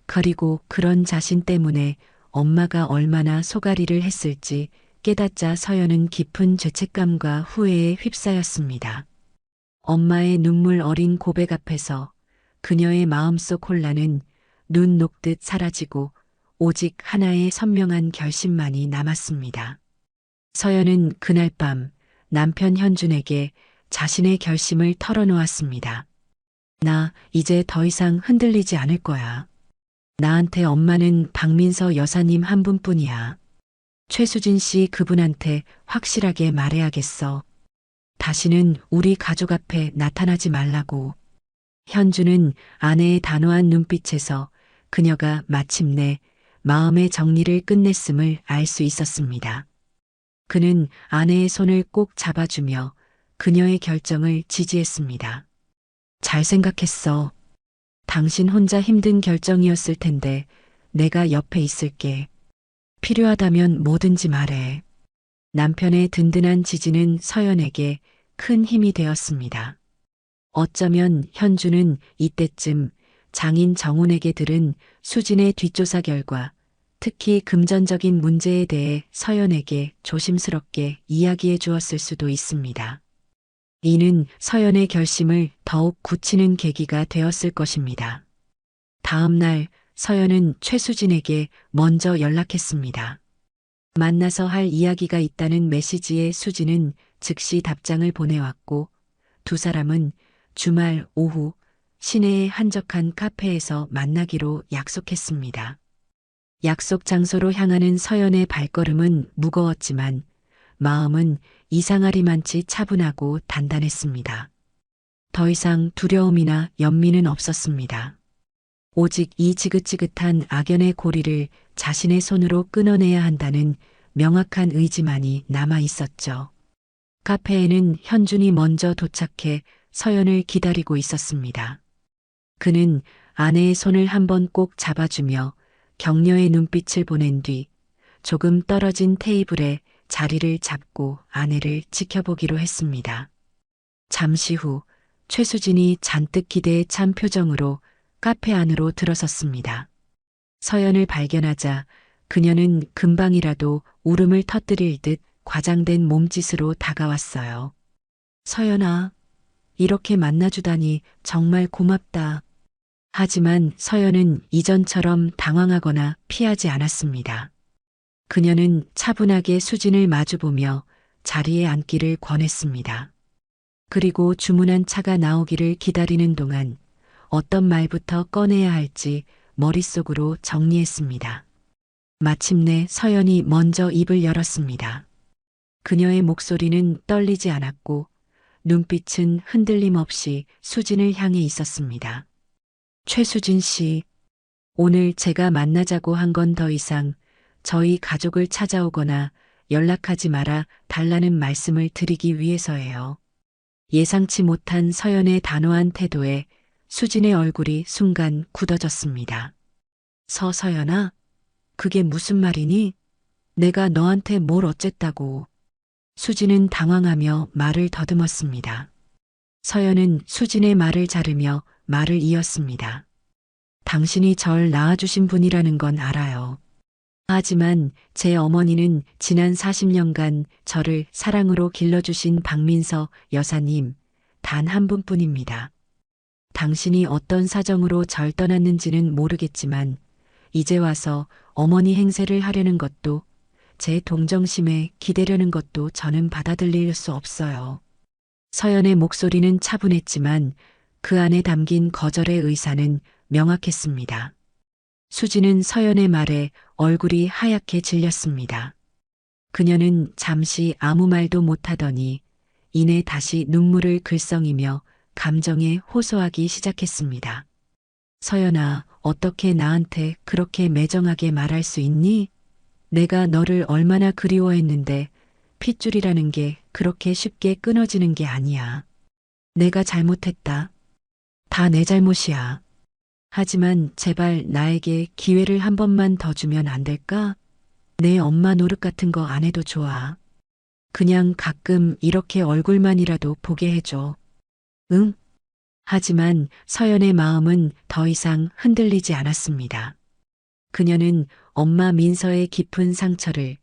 그리고 그런 자신 때문에 엄마가 얼마나 속앓이를 했을지 깨닫자 서연은 깊은 죄책감과 후회에 휩싸였습니다. 엄마의 눈물 어린 고백 앞에서 그녀의 마음속 혼란은 눈 녹듯 사라지고 오직 하나의 선명한 결심만이 남았습니다. 서연은 그날 밤 남편 현준에게 자신의 결심을 털어놓았습니다. 나 이제 더 이상 흔들리지 않을 거야. 나한테 엄마는 박민서 여사님 한 분뿐이야. 최수진 씨 그분한테 확실하게 말해야겠어. 다시는 우리 가족 앞에 나타나지 말라고. 현주는 아내의 단호한 눈빛에서 그녀가 마침내 마음의 정리를 끝냈음을 알 수 있었습니다. 그는 아내의 손을 꼭 잡아주며 그녀의 결정을 지지했습니다. 잘 생각했어. 당신 혼자 힘든 결정이었을 텐데 내가 옆에 있을게. 필요하다면 뭐든지 말해. 남편의 든든한 지지는 서연에게 큰 힘이 되었습니다. 어쩌면 현주는 이때쯤 장인 정훈에게 들은 수진의 뒷조사 결과 특히 금전적인 문제에 대해 서연에게 조심스럽게 이야기해 주었을 수도 있습니다. 이는 서연의 결심을 더욱 굳히는 계기가 되었을 것입니다. 다음 날 서연은 최수진에게 먼저 연락했습니다. 만나서 할 이야기가 있다는 메시지에 수진은 즉시 답장을 보내왔고 두 사람은 주말 오후 시내의 한적한 카페에서 만나기로 약속했습니다. 약속 장소로 향하는 서연의 발걸음은 무거웠지만 마음은 이상하리만치 차분하고 단단했습니다. 더 이상 두려움이나 연민은 없었습니다. 오직 이 지긋지긋한 악연의 고리를 자신의 손으로 끊어내야 한다는 명확한 의지만이 남아 있었죠. 카페에는 현준이 먼저 도착해 서연을 기다리고 있었습니다. 그는 아내의 손을 한번 꼭 잡아주며 격려의 눈빛을 보낸 뒤 조금 떨어진 테이블에 자리를 잡고 아내를 지켜보기로 했습니다. 잠시 후 최수진이 잔뜩 기대에 찬 표정으로 카페 안으로 들어섰습니다. 서연을 발견하자 그녀는 금방이라도 울음을 터뜨릴 듯 과장된 몸짓으로 다가왔어요. 서연아, 이렇게 만나주다니 정말 고맙다. 하지만 서연은 이전처럼 당황하거나 피하지 않았습니다. 그녀는 차분하게 수진을 마주보며 자리에 앉기를 권했습니다. 그리고 주문한 차가 나오기를 기다리는 동안 어떤 말부터 꺼내야 할지 머릿속으로 정리했습니다. 마침내 서연이 먼저 입을 열었습니다. 그녀의 목소리는 떨리지 않았고 눈빛은 흔들림 없이 수진을 향해 있었습니다. 최수진 씨, 오늘 제가 만나자고 한 건 더 이상 저희 가족을 찾아오거나 연락하지 마라 달라는 말씀을 드리기 위해서예요. 예상치 못한 서연의 단호한 태도에 수진의 얼굴이 순간 굳어졌습니다. 서연아, 그게 무슨 말이니? 내가 너한테 뭘 어쨌다고. 수진은 당황하며 말을 더듬었습니다. 서연은 수진의 말을 자르며 말을 이었습니다. 당신이 절 낳아주신 분이라는 건 알아요. 하지만 제 어머니는 지난 40년간 저를 사랑으로 길러주신 박민서 여사님 단 한 분뿐입니다. 당신이 어떤 사정으로 절 떠났는지는 모르겠지만 이제 와서 어머니 행세를 하려는 것도 제 동정심에 기대려는 것도 저는 받아들일 수 없어요. 서연의 목소리는 차분했지만 그 안에 담긴 거절의 의사는 명확했습니다. 수진은 서연의 말에 얼굴이 하얗게 질렸습니다. 그녀는 잠시 아무 말도 못하더니 이내 다시 눈물을 글썽이며 감정에 호소하기 시작했습니다. 서연아, 어떻게 나한테 그렇게 매정하게 말할 수 있니? 내가 너를 얼마나 그리워했는데 핏줄이라는 게 그렇게 쉽게 끊어지는 게 아니야. 내가 잘못했다. 다 내 잘못이야. 하지만 제발 나에게 기회를 한 번만 더 주면 안 될까? 내 엄마 노릇 같은 거 안 해도 좋아. 그냥 가끔 이렇게 얼굴만이라도 보게 해줘. 응? 하지만 서연의 마음은 더 이상 흔들리지 않았습니다. 그녀는 엄마 민서의 깊은 상처를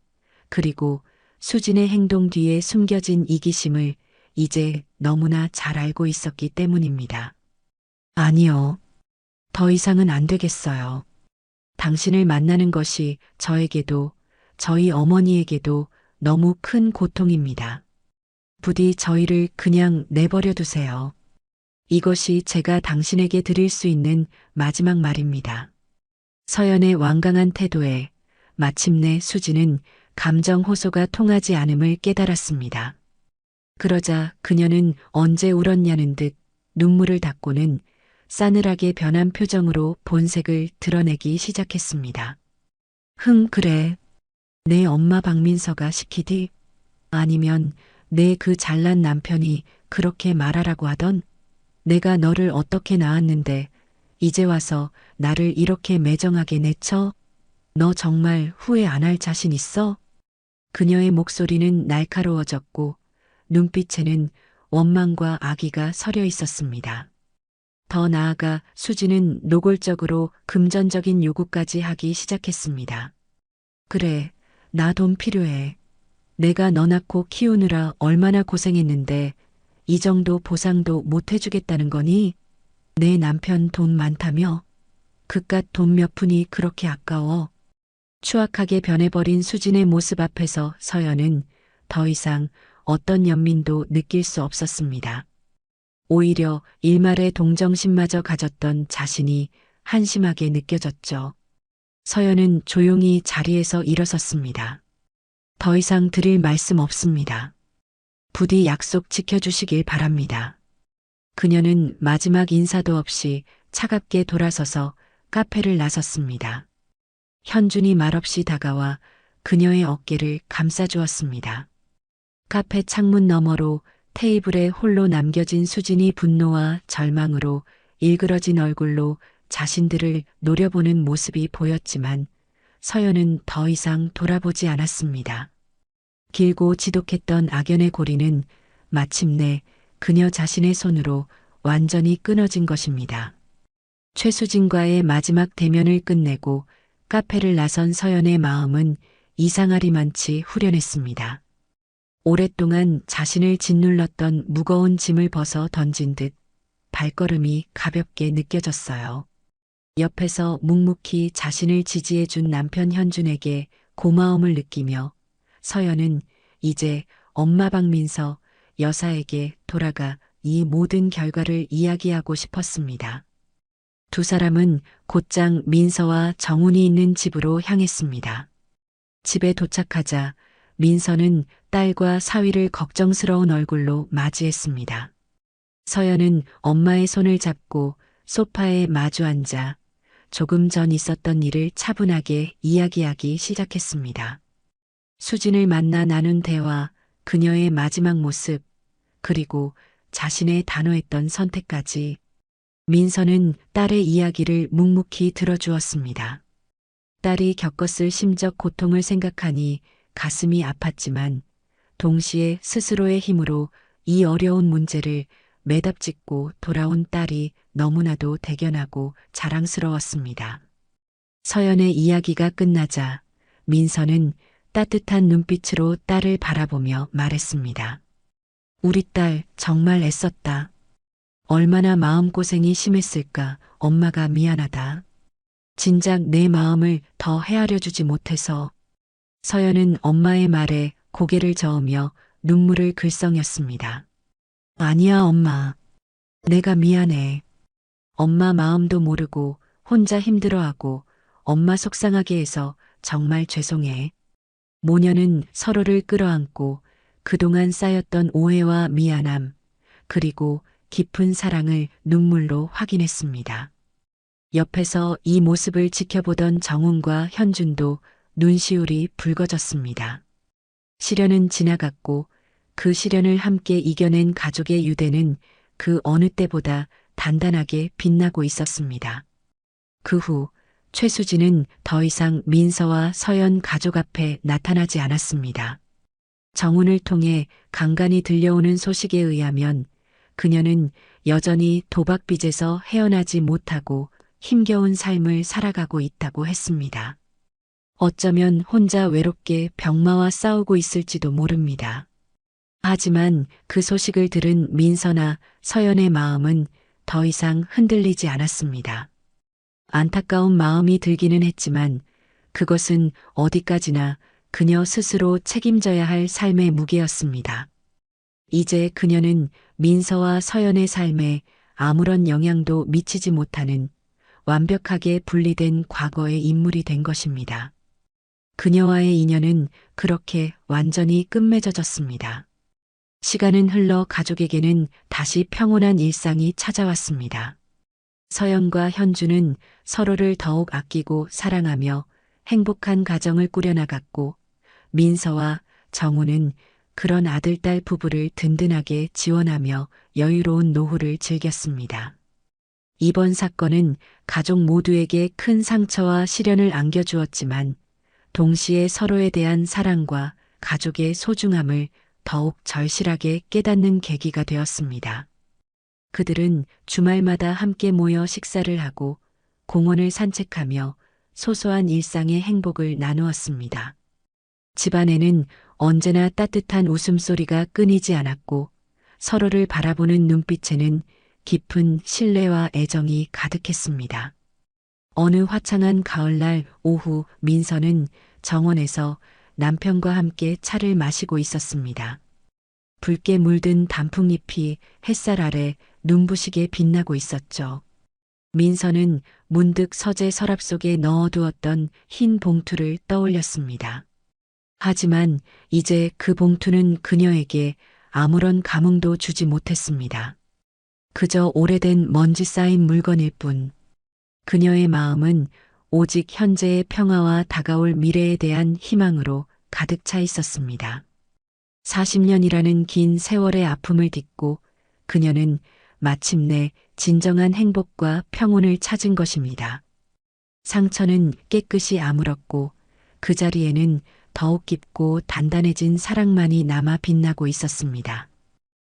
그리고 수진의 행동 뒤에 숨겨진 이기심을 이제 너무나 잘 알고 있었기 때문입니다. 아니요. 더 이상은 안 되겠어요. 당신을 만나는 것이 저에게도 저희 어머니에게도 너무 큰 고통입니다. 부디 저희를 그냥 내버려 두세요. 이것이 제가 당신에게 드릴 수 있는 마지막 말입니다. 서연의 완강한 태도에 마침내 수지는 감정 호소가 통하지 않음을 깨달았습니다. 그러자 그녀는 언제 울었냐는 듯 눈물을 닦고는 싸늘하게 변한 표정으로 본색을 드러내기 시작했습니다. 그래. 내 엄마 박민서가 시키디? 아니면 내 그 잘난 남편이 그렇게 말하라고 하던? 내가 너를 어떻게 낳았는데 이제 와서 나를 이렇게 매정하게 내쳐? 너 정말 후회 안 할 자신 있어? 그녀의 목소리는 날카로워졌고 눈빛에는 원망과 악의가 서려 있었습니다. 더 나아가 수지는 노골적으로 금전적인 요구까지 하기 시작했습니다. 그래, 나 돈 필요해. 내가 너 낳고 키우느라 얼마나 고생했는데 이 정도 보상도 못 해주겠다는 거니? 내 남편 돈 많다며? 그깟 돈 몇 푼이 그렇게 아까워? 추악하게 변해버린 수진의 모습 앞에서 서연은 더 이상 어떤 연민도 느낄 수 없었습니다. 오히려 일말의 동정심마저 가졌던 자신이 한심하게 느껴졌죠. 서연은 조용히 자리에서 일어섰습니다. 더 이상 드릴 말씀 없습니다. 부디 약속 지켜주시길 바랍니다. 그녀는 마지막 인사도 없이 차갑게 돌아서서 카페를 나섰습니다. 현준이 말없이 다가와 그녀의 어깨를 감싸주었습니다. 카페 창문 너머로 테이블에 홀로 남겨진 수진이 분노와 절망으로 일그러진 얼굴로 자신들을 노려보는 모습이 보였지만 서연은 더 이상 돌아보지 않았습니다. 길고 지독했던 악연의 고리는 마침내 그녀 자신의 손으로 완전히 끊어진 것입니다. 최수진과의 마지막 대면을 끝내고 카페를 나선 서연의 마음은 이상하리만치 후련했습니다. 오랫동안 자신을 짓눌렀던 무거운 짐을 벗어 던진 듯 발걸음이 가볍게 느껴졌어요. 옆에서 묵묵히 자신을 지지해준 남편 현준에게 고마움을 느끼며 서연은 이제 엄마 박민서 여사에게 돌아가 이 모든 결과를 이야기하고 싶었습니다. 두 사람은 곧장 민서와 정훈이 있는 집으로 향했습니다. 집에 도착하자 민서는 딸과 사위를 걱정스러운 얼굴로 맞이했습니다. 서연은 엄마의 손을 잡고 소파에 마주 앉아 조금 전 있었던 일을 차분하게 이야기하기 시작했습니다. 수진을 만나 나눈 대화, 그녀의 마지막 모습, 그리고 자신의 단호했던 선택까지 민서는 딸의 이야기를 묵묵히 들어주었습니다. 딸이 겪었을 심적 고통을 생각하니 가슴이 아팠지만 동시에 스스로의 힘으로 이 어려운 문제를 매답짓고 돌아온 딸이 너무나도 대견하고 자랑스러웠습니다. 서연의 이야기가 끝나자 민서는 따뜻한 눈빛으로 딸을 바라보며 말했습니다. 우리 딸 정말 애썼다. 얼마나 마음고생이 심했을까. 엄마가 미안하다. 진작 내 마음을 더 헤아려 주지 못해서. 서연은 엄마의 말에 고개를 저으며 눈물을 글썽였습니다. 아니야, 엄마. 내가 미안해. 엄마 마음도 모르고 혼자 힘들어하고 엄마 속상하게 해서 정말 죄송해. 모녀는 서로를 끌어안고 그동안 쌓였던 오해와 미안함, 그리고 깊은 사랑을 눈물로 확인했습니다. 옆에서 이 모습을 지켜보던 정훈과 현준도 눈시울이 붉어졌습니다. 시련은 지나갔고 그 시련을 함께 이겨낸 가족의 유대는 그 어느 때보다 단단하게 빛나고 있었습니다. 그 후 최수진은 더 이상 민서와 서연 가족 앞에 나타나지 않았습니다. 정훈을 통해 간간히 들려오는 소식에 의하면 그녀는 여전히 도박빚에서 헤어나지 못하고 힘겨운 삶을 살아가고 있다고 했습니다. 어쩌면 혼자 외롭게 병마와 싸우고 있을지도 모릅니다. 하지만 그 소식을 들은 민서나 서연의 마음은 더 이상 흔들리지 않았습니다. 안타까운 마음이 들기는 했지만 그것은 어디까지나 그녀 스스로 책임져야 할 삶의 무게였습니다. 이제 그녀는 민서와 서연의 삶에 아무런 영향도 미치지 못하는 완벽하게 분리된 과거의 인물이 된 것입니다. 그녀와의 인연은 그렇게 완전히 끝맺어졌습니다. 시간은 흘러 가족에게는 다시 평온한 일상이 찾아왔습니다. 서연과 현주는 서로를 더욱 아끼고 사랑하며 행복한 가정을 꾸려나갔고, 민서와 정우는 그런 아들딸 부부를 든든하게 지원하며 여유로운 노후를 즐겼습니다. 이번 사건은 가족 모두에게 큰 상처와 시련을 안겨주었지만 동시에 서로에 대한 사랑과 가족의 소중함을 더욱 절실하게 깨닫는 계기가 되었습니다. 그들은 주말마다 함께 모여 식사를 하고 공원을 산책하며 소소한 일상의 행복을 나누었습니다. 집안에는 언제나 따뜻한 웃음소리가 끊이지 않았고 서로를 바라보는 눈빛에는 깊은 신뢰와 애정이 가득했습니다. 어느 화창한 가을날 오후 민서는 정원에서 남편과 함께 차를 마시고 있었습니다. 붉게 물든 단풍잎이 햇살 아래 눈부시게 빛나고 있었죠. 민서는 문득 서재 서랍 속에 넣어두었던 흰 봉투를 떠올렸습니다. 하지만 이제 그 봉투는 그녀에게 아무런 감흥도 주지 못했습니다. 그저 오래된 먼지 쌓인 물건일 뿐. 그녀의 마음은 오직 현재의 평화와 다가올 미래에 대한 희망으로 가득 차 있었습니다. 40년이라는 긴 세월의 아픔을 딛고 그녀는 마침내 진정한 행복과 평온을 찾은 것입니다. 상처는 깨끗이 아물었고 그 자리에는 더욱 깊고 단단해진 사랑만이 남아 빛나고 있었습니다.